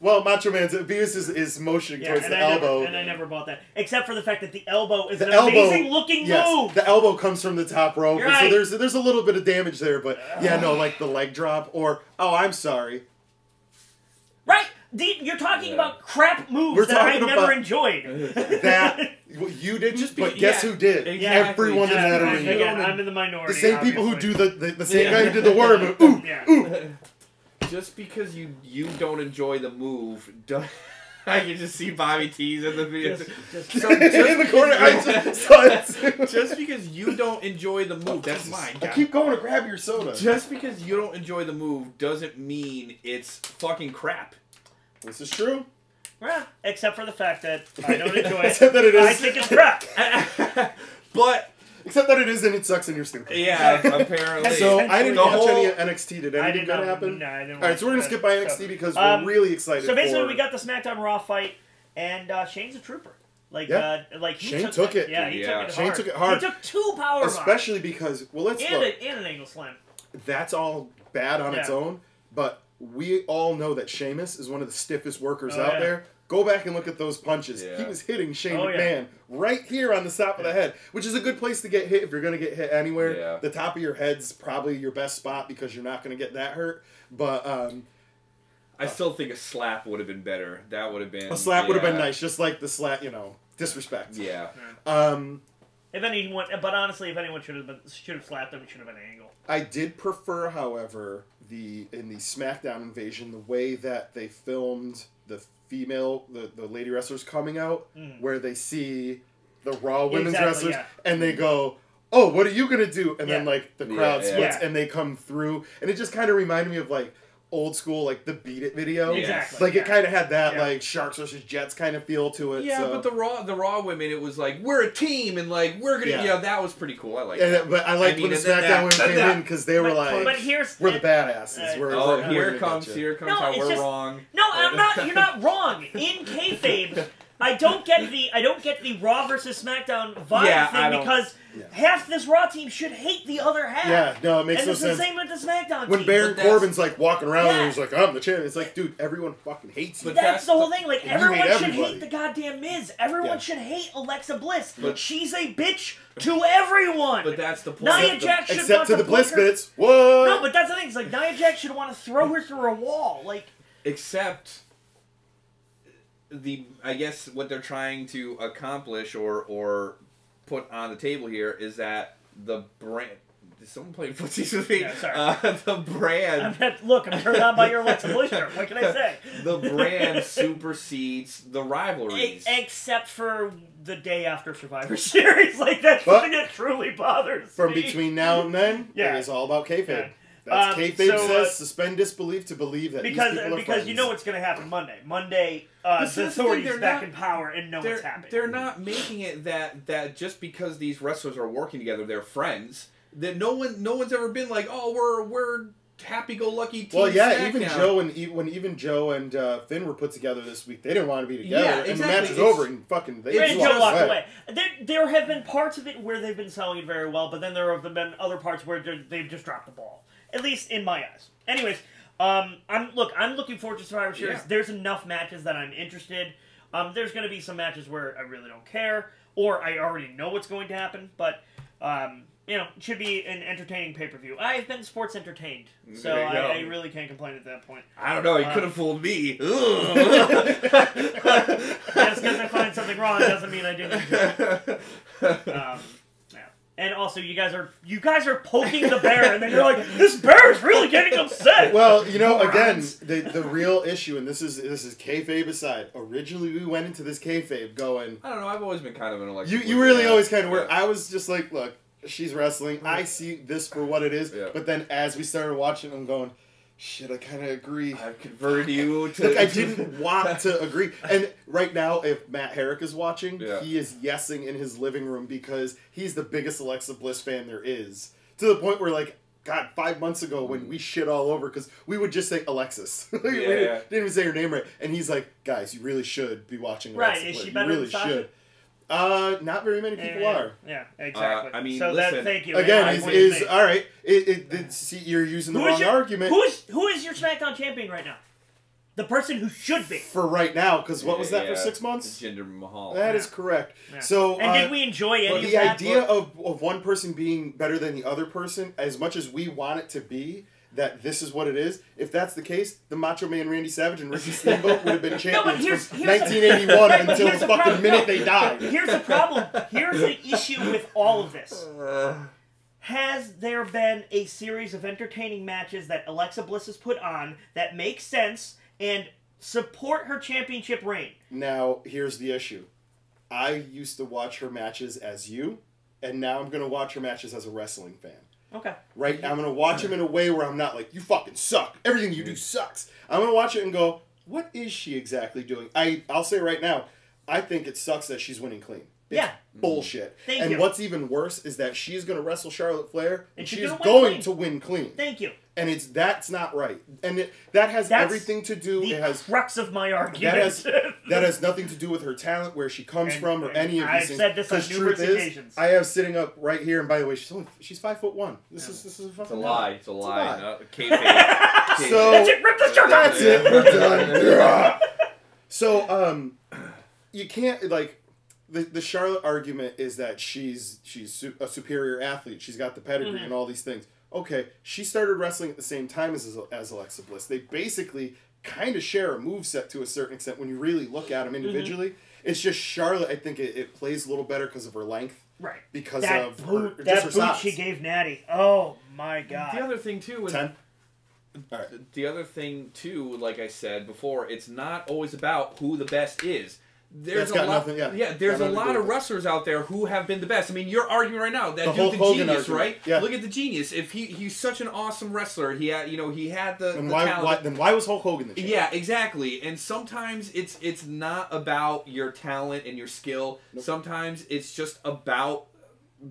Well, Macho Man's Beavis is motioning towards the elbow, and I never bought that, except for the fact that the elbow is an amazing looking move. The elbow comes from the top rope, right. So there's a little bit of damage there, but like the leg drop or I'm sorry, right. You're talking about crap moves that I never enjoyed. That you did, but guess who did? Exactly. Everyone in that arena. Again, I'm in the minority. The same people who do the same guy who did the worm. Ooh. Just because you don't enjoy the move, I can just see Bobby T's in the video. Just in the corner. I just saw it. Just because you don't enjoy the move, that's mine. I keep going to grab your soda. Just because you don't enjoy the move doesn't mean it's fucking crap. This is true. Yeah, except for the fact that I don't enjoy it. Except that it is. I think it's crap. But except that it is and it sucks and you're stupid. Yeah, apparently. So I didn't watch any NXT. Did anything good happen? No, I didn't. All right, so we're gonna skip by NXT because we're really excited. So basically, we got the SmackDown Raw fight, and Shane's a trooper. Shane took it. Yeah, he took it hard. Shane took it hard. He took 2 power bombs. Especially because let's look. And an angle slam. That's all bad on its own, but we all know that Sheamus is one of the stiffest workers out there. Go back and look at those punches. He was hitting Shane McMahon right here on the top of the head, which is a good place to get hit if you're going to get hit anywhere. Yeah. The top of your head's probably your best spot because you're not going to get that hurt. But I still think a slap would have been better. That would have been... A slap would have been nice, just like the slap, disrespect. Yeah. If anyone, but honestly, if anyone should have slapped him, it should have been an angle. I did prefer, however, in the SmackDown invasion, the way that they filmed the lady wrestlers coming out, where they see the Raw women's wrestlers, and they go, "Oh, what are you gonna do?" And then the crowd splits, and they come through, and it just kind of reminded me of old school, the Beat It video. Exactly. It kind of had that Sharks versus Jets kind of feel to it. Yeah, so. but the Raw women, it was we're a team, and we're gonna, that was pretty cool. I like that. But I liked when the SmackDown women came in because they were but we're the badasses. Here comes how we're wrong. No, I'm not. You're not wrong. In kayfabe, I don't get the Raw versus SmackDown vibe thing because half this Raw team should hate the other half. Yeah, no, it makes no sense. And it's the same with the SmackDown team. When Baron Corbin's walking around and he's like, "I'm the champion," it's like, dude, everyone fucking hates you. But that's the whole thing. Everyone should hate the goddamn Miz. Everyone should hate Alexa Bliss. She's a bitch to everyone. But that's the point. Nia Jax should except want to the Bliss her. bits. What? No, but that's the thing. It's Nia Jax should want to throw her through a wall. Except I guess what they're trying to accomplish or put on the table here is that the brand. Is someone playing footsies with me? Yeah, sorry. The brand. I'm turned on by your Alexa Bliss shirt. What can I say? The brand supersedes the rivalries. Except for the day after Survivor Series. That's something that truly bothers From me. between now and then, it is all about kayfabe. Yeah. That's kayfabe says suspend disbelief to believe that these people are because you know what's going to happen Monday. Monday, the authorities back in power and know what's happening. They're not making it that just because these wrestlers are working together, they're friends. That no one's ever been we're happy-go-lucky team. Well, yeah, SmackDown. even Joe and Finn were put together this week, they didn't want to be together, Yeah, and the match was over, and fucking they Joe walked away. There have been parts of it where they've been selling it very well, but then there have been other parts where they've just dropped the ball. At least in my eyes. Anyways, I'm looking forward to Survivor Series. Yeah. There's enough matches that I'm interested. There's going to be some matches where I really don't care, or I already know what's going to happen. But it should be an entertaining pay-per-view. I've been sports entertained, so I really can't complain at that point. I don't know. You could have fooled me. Just because I find something wrong doesn't mean I didn't enjoy it. And also, you guys are poking the bear, and then you're like, "This bear is really getting upset." Well, again, the real issue, and this is kayfabe aside. Originally, we went into this kayfabe going. I don't know. I've always been kind of an Alexa. You really always kind of were. I was just like, look, she's wrestling. I see this for what it is. Yeah. But then as we started watching, I'm going, shit, I kind of agree. I've converted you to... Look, I didn't want to agree. And right now, if Matt Herrick is watching, he is yesing in his living room because he's the biggest Alexa Bliss fan there is. To the point where, like, God, 5 months ago when we shit all over, because we would just say Alexis. We didn't even say her name right. And he's like, guys, you really should be watching Alexa Bliss. Is she better than Sasha? Not very many people are. Yeah, exactly. I mean, so listen. thank you. Again, all right. See, you're using the wrong argument. Who is your SmackDown champion right now? The person who should be. For right now, because what was that for 6 months? Jinder Mahal. That is correct. Yeah. So, and did we enjoy any of that? The idea of one person being better than the other person, as much as we want it to be, that this is what it is. If that's the case, the Macho Man Randy Savage and Ricky Steamboat would have been champions from 1981 until the fucking minute they died. Here's the problem. Here's the issue with all of this. Has there been a series of entertaining matches that Alexa Bliss has put on that make sense and support her championship reign? Now, here's the issue. I used to watch her matches as you, and now I'm going to watch her matches as a wrestling fan. Okay. Right? I'm going to watch them in a way where I'm not like, you fucking suck. Everything you do sucks. I'm going to watch it and go, what is she exactly doing? I'll say right now, I think it sucks that she's winning clean. It's bullshit. Thank you. And what's even worse is that she's going to wrestle Charlotte Flair, and she's going to win clean. Thank you. And that's not right. And that has everything to do... The crux of my argument. That has nothing to do with her talent, where she comes from, or any of these things. I've said this on numerous occasions. I have sitting up right here, and by the way, she's 5'1". This is a fucking lie. It's a lie. So that's it. Rip the shirt off. That's it. We're done. So you can't like... The Charlotte argument is that she's a superior athlete. She's got the pedigree and all these things. Okay, she started wrestling at the same time as Alexa Bliss. They basically kind of share a moveset to a certain extent when you really look at them individually. It's just Charlotte, I think it plays a little better because of her length. Right. Because that of boot, her that boot size. she gave Natty. Oh, my God. The other thing, too, is... 10? All right. The other thing, too, like I said before, it's not always about who the best is. There's a lot of wrestlers out there who have been the best. I mean, you're arguing right now that dude's the genius, right? Yeah. Look at the genius. If he's such an awesome wrestler, he had the talent. Then why was Hulk Hogan the champion? Yeah, exactly. And sometimes it's not about your talent and your skill. Nope. Sometimes it's just about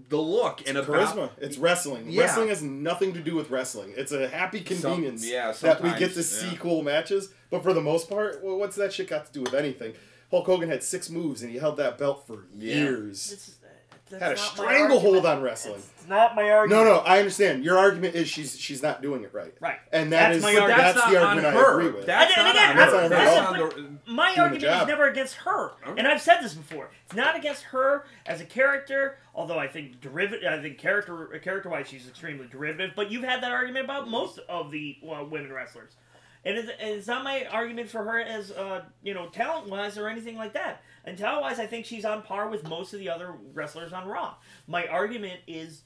the look and charisma. It's wrestling. Yeah. Wrestling has nothing to do with wrestling. It's a happy convenience that we get to see cool matches. But for the most part, well, what's that shit got to do with anything? Hulk Hogan had 6 moves, and he held that belt for years. Had a stranglehold on wrestling. It's not my argument. No, I understand. Your argument is she's not doing it right. Right. And that's the argument I agree with. My argument is never against her. Okay. And I've said this before. It's not against her as a character, although I think character-wise she's extremely derivative, but you've had that argument about most of the women wrestlers. And it's not my argument for her as, talent-wise or anything like that. And talent-wise, I think she's on par with most of the other wrestlers on Raw. My argument is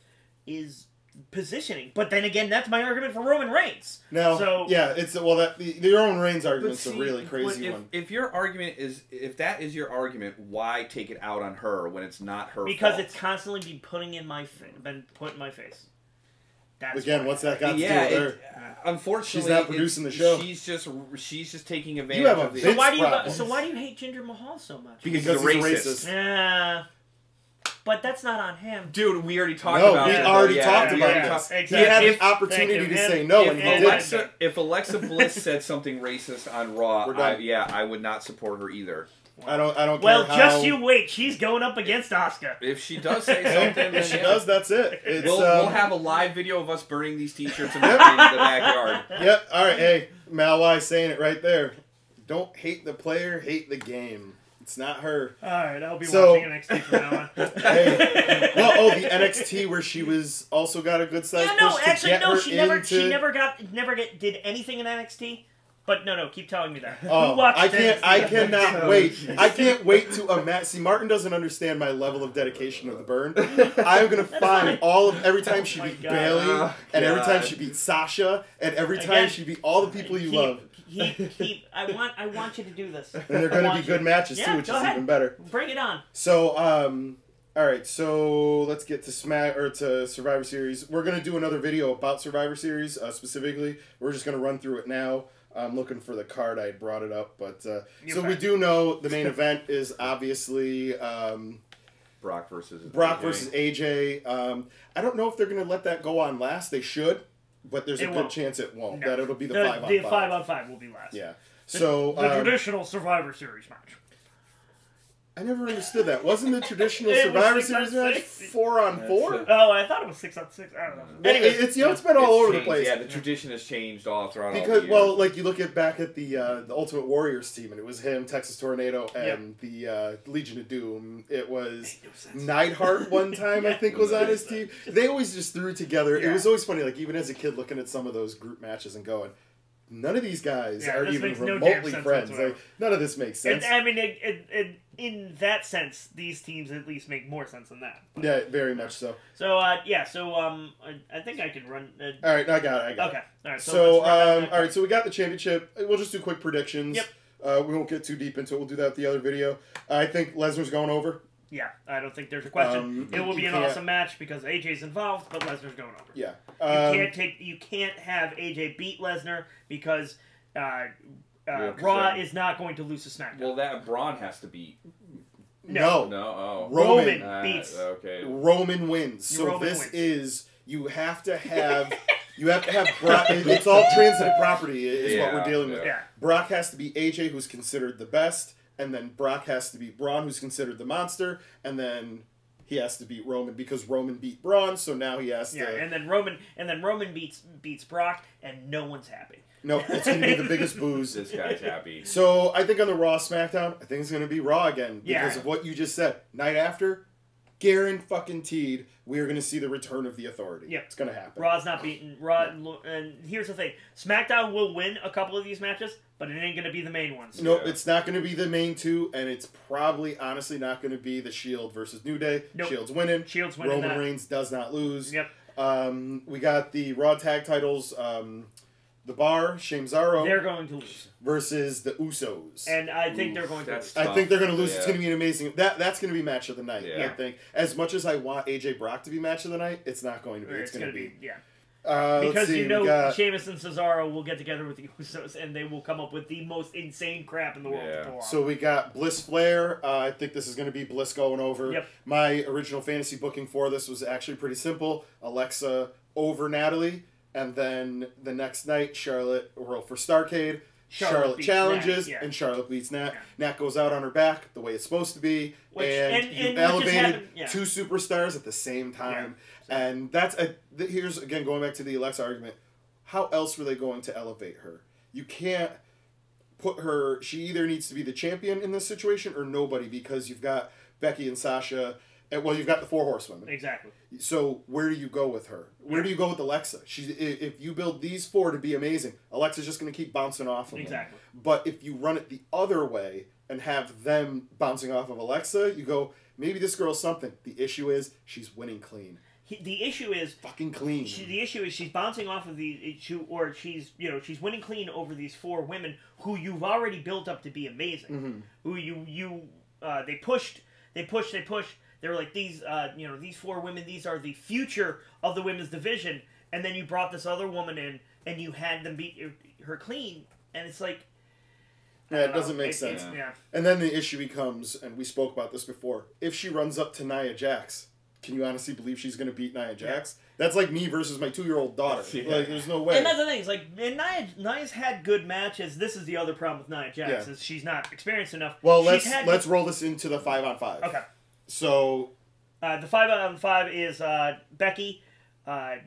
positioning. But then again, that's my argument for Roman Reigns. No, so, yeah, the Roman Reigns argument's a really crazy one. If your argument if that is your argument, why take it out on her when it's not her because fault? it's constantly been put in my face. That's again, what's that got to do with her? Unfortunately, she's not producing the show. She's just taking advantage of the... So why do you hate Jinder Mahal so much? Because he's a racist. Yeah. But that's not on him. Dude, we already talked about it. We already talked about this. Exactly. He had the opportunity to say no, and he didn't. If Alexa Bliss said something racist on Raw, I would not support her either. I don't care Well, just you wait. She's going up against Asuka. If she does say something, if she does, that's it. We'll have a live video of us burning these t-shirts in the backyard. Yep. All right. Hey, Malwai saying it right there. Don't hate the player, hate the game. It's not her. All right, I'll be watching NXT from now on. The NXT where she was also got a good size push to get her she never did anything in NXT. But no, keep telling me that. Oh, I cannot wait. I can't wait to imagine. See, Martin doesn't understand my level of dedication of the burn. I'm gonna find every time she beat Bayley, and every time she beat Sasha, and every time she beat all the people you love. I want you to do this. And they're gonna be good matches too, which is even better. Bring it on. So, All right, so let's get to to Survivor Series. We're gonna do another video about Survivor Series specifically. We're just gonna run through it now. I'm looking for the card. I had brought it up, but so we do know the main event is obviously Brock versus AJ. I don't know if they're gonna let that go on last. They should, but there's a good chance it won't. No. That it'll be the 5-on-5. The 5-on-5 will be last. Yeah. The traditional Survivor Series match. I never understood that. Wasn't the traditional Survivor Series match 4-on-4? Oh, I thought it was 6-on-6. I don't know. Anyway, it's been all over the place. Yeah, the tradition has changed all throughout. Because like you look back at the Ultimate Warriors team, and it was him, Texas Tornado, and the Legion of Doom. It was Neidhart one time, I think, was on his team. They always just threw together. It was always funny, like even as a kid, looking at some of those group matches and going, none of these guys are even remotely friends. Like, none of this makes sense. I mean, in that sense, these teams at least make more sense than that. But, yeah, very much so. So, I think I can run... all right, I got it. Okay. All right, so all right, so we got the championship. We'll just do quick predictions. Yep. We won't get too deep into it. We'll do that with the other video. I think Lesnar's going over. Yeah, I don't think there's a question. It will be an awesome match because AJ's involved, but Lesnar's going over. Yeah. You can't have AJ beat Lesnar because Raw is not going to lose to SmackDown. Well, that Braun has to beat. No. Oh. Roman beats. Okay. Roman wins. So Roman this wins. is you have to have Brock. It's all transitive property is what we're dealing with. Yeah. Brock has to be AJ, who's considered the best, and then Brock has to beat Braun, who's considered the monster, and then he has to beat Roman because Roman beat Braun, so now he has to. Yeah, and then Roman beats Brock, and no one's happy. No, it's going to be the biggest booze. This guy's happy. So I think on the Raw SmackDown, I think it's going to be Raw again because of what you just said. Night after, guaranteed, we are going to see the return of the Authority. Yep. It's going to happen. Raw's not beaten. And here's the thing: SmackDown will win a couple of these matches, but it ain't going to be the main ones. Nope, it's not going to be the main two, and it's probably, honestly, not going to be the Shield versus New Day. Nope. Shield's winning. Roman Reigns does not lose. Yep. We got the Raw Tag Titles. The Bar, Shamzaro. They're going to lose. Versus the Usos. And I think they're going to lose. I think they're going to lose. Yeah. It's going to be an amazing... That's going to be match of the night, I think. As much as I want AJ Brock to be match of the night, it's not going to be. It's going to be. Yeah. Because Sheamus and Cesaro will get together with the Usos, and they will come up with the most insane crap in the world to pull off. So we got Bliss Flair. I think this is going to be Bliss going over. Yep. My original fantasy booking for this was actually pretty simple. Alexa over Natalie. And then the next night, Charlotte for Starrcade. Charlotte challenges, and Charlotte beats Nat. Yeah. Nat goes out on her back the way it's supposed to be. And you elevated two superstars at the same time. Yeah. And that's here's, again, going back to the Alexa argument. How else were they going to elevate her? You can't put her... She either needs to be the champion in this situation or nobody, because you've got Becky and Sasha... Well, you've got the 4 horsewomen. Exactly. So where do you go with her? Where do you go with Alexa? If you build these 4 to be amazing, Alexa's just going to keep bouncing off of them. But if you run it the other way and have them bouncing off of Alexa, you go, maybe this girl's something. The issue is she's winning clean. The issue is fucking clean. The issue is she's bouncing off of she's winning clean over these 4 women who you've already built up to be amazing. Mm-hmm. Who they pushed. They were like, these 4 women, these are the future of the women's division. And then you brought this other woman in, and you had them beat her clean. And it's like... Yeah, it doesn't make sense. And then the issue becomes, and we spoke about this before, if she runs up to Nia Jax, can you honestly believe she's going to beat Nia Jax? That's like me versus my 2-year-old daughter. Like, there's no way. And that's the thing. It's like, and Nia's had good matches. This is the other problem with Nia Jax, is she's not experienced enough. Well, let's roll this into the 5-on-5. Okay. So, the 5-on-5 is Becky. I'm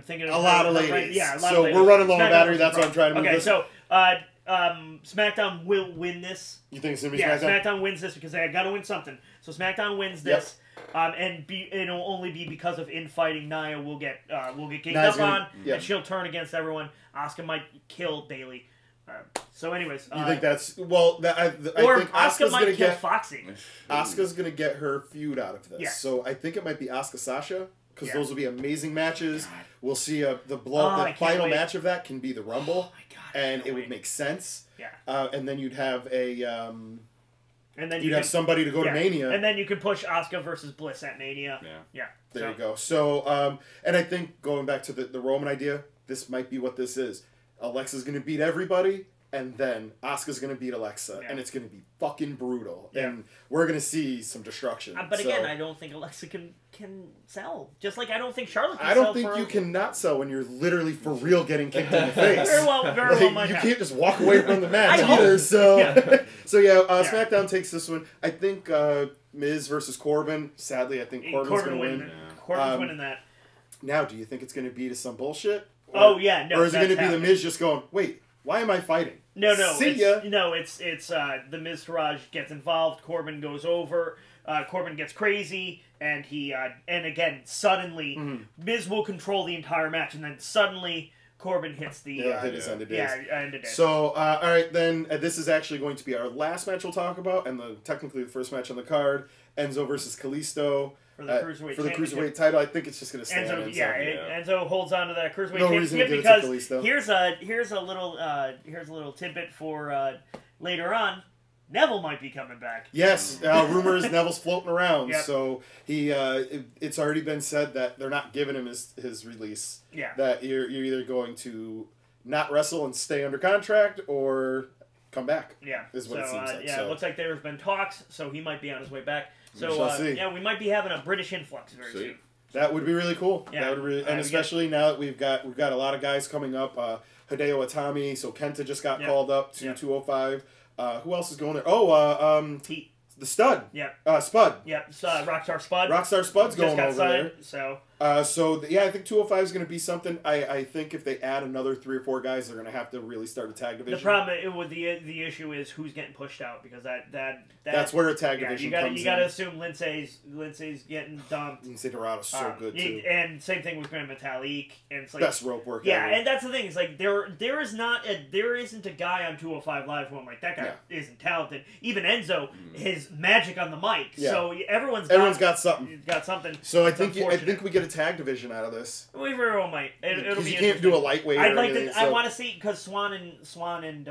thinking of a lot of ladies. Yeah, a lot of ladies. We're running low on battery. That's why I'm trying to move this. So SmackDown will win this. You think it's gonna be SmackDown? Yeah, SmackDown wins this because they got to win something. So SmackDown wins this, and it'll only be because of infighting. Nia will get ganged up on, and she'll turn against everyone. Asuka might kill Bayley. So, anyways, you think that's I think Asuka might kill Foxy. Asuka's gonna get her feud out of this. Yeah. So I think it might be Asuka Sasha, because those will be amazing matches. God. We'll see the final match of that can be the Rumble, and it would make sense. Yeah. And then you'd have a And then you'd have somebody to go to Mania. And then you could push Asuka versus Bliss at Mania. Yeah. There you go. So, and I think going back to the Roman idea, this might be what this is. Alexa's going to beat everybody, and then Asuka's going to beat Alexa, and it's going to be fucking brutal. And we're going to see some destruction. But again, I don't think Alexa can sell. Just like I don't think Charlotte can sell. I don't think you can not sell when you're literally for real getting kicked in the face. Very well might you happen. can't just walk away from the match either. So, SmackDown takes this one. I think Miz versus Corbin. Sadly, I think Corbin's going to win. Corbin's winning that. Now, do you think it's going to be to some bullshit? Or is it going to be the Miz just going, wait, why am I fighting? No. See ya. No, it's the Miz Taraj gets involved. Corbin goes over. Corbin gets crazy, and and again suddenly Miz will control the entire match, and then suddenly Corbin hits the hit his end of days. End of days. So all right, then this is actually going to be our last match we'll talk about, and technically the first match on the card, Enzo versus Kalisto. For the cruiserweight title, I think it's just going to stay on Enzo. Enzo holds on to that cruiserweight championship because here's a little tidbit for later on. Neville might be coming back. Yes, rumors Neville's floating around. So it's already been said that they're not giving him his release. Yeah, that you're either going to not wrestle and stay under contract or come back. Yeah, is what it seems like. It looks like there's been talks, so he might be on his way back. So we might be having a British influx very soon. That would be really cool. Yeah. That would really, and especially now that we've got a lot of guys coming up. Hideo Itami, so Kenta just got called up to 205. Who else is going there? Oh, the Stud. Yeah. Spud. Yeah. Rockstar Spud. Rockstar Spud's going over signed, there. So. I think 205 is going to be something. I think if they add another 3 or 4 guys, they're going to have to really start a tag division. The problem with the issue is who's getting pushed out, because that's where a tag division comes in. You got to assume Lindsay's getting dumped. Lindsay Dorado's so good too. And same thing with Grand Metalik, and it's like best rope work. Yeah, ever. and that's the thing. It's like there isn't a guy on 205 Live who I'm like, that guy isn't talented. Even Enzo, his magic on the mic. Yeah. So everyone's got something. So I think we get a tag division out of this. We very well might. It'll be you can't do a lightweight. I want to see, because Swan and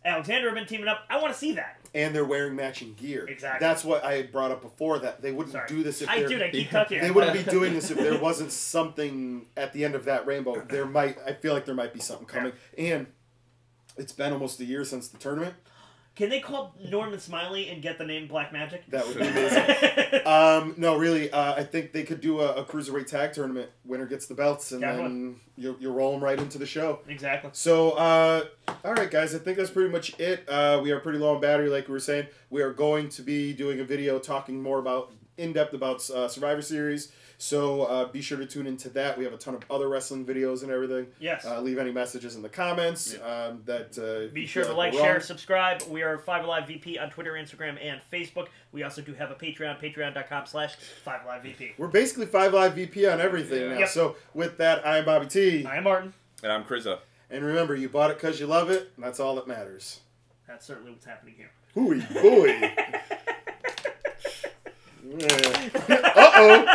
Alexander have been teaming up. I want to see that. And they're wearing matching gear. Exactly. That's what I had brought up before, that they wouldn't do this if I keep touching. They wouldn't be doing this if there wasn't something at the end of that rainbow. I feel like there might be something coming. Yeah. And it's been almost a year since the tournament. Can they call Norman Smiley and get the name Black Magic? That would be amazing. No, really, I think they could do a cruiserweight tag tournament. Winner gets the belts, and then you roll them right into the show. Exactly. So, all right, guys, I think that's pretty much it. We are pretty low on battery, like we were saying. We are going to be doing a video talking more in-depth about Survivor Series. So be sure to tune into that. We have a ton of other wrestling videos and everything. Yes. Leave any messages in the comments. Be sure to like, share, subscribe. We are 5 Alive VP on Twitter, Instagram, and Facebook. We also do have a Patreon, patreon.com/5AliveVP. We're basically 5 Alive VP on everything now. Yep. So with that, I'm Bobby T. I am Martin. And I'm Krizza. And remember, you bought it because you love it, and that's all that matters. That's certainly what's happening here. Hooey boy. Uh-oh.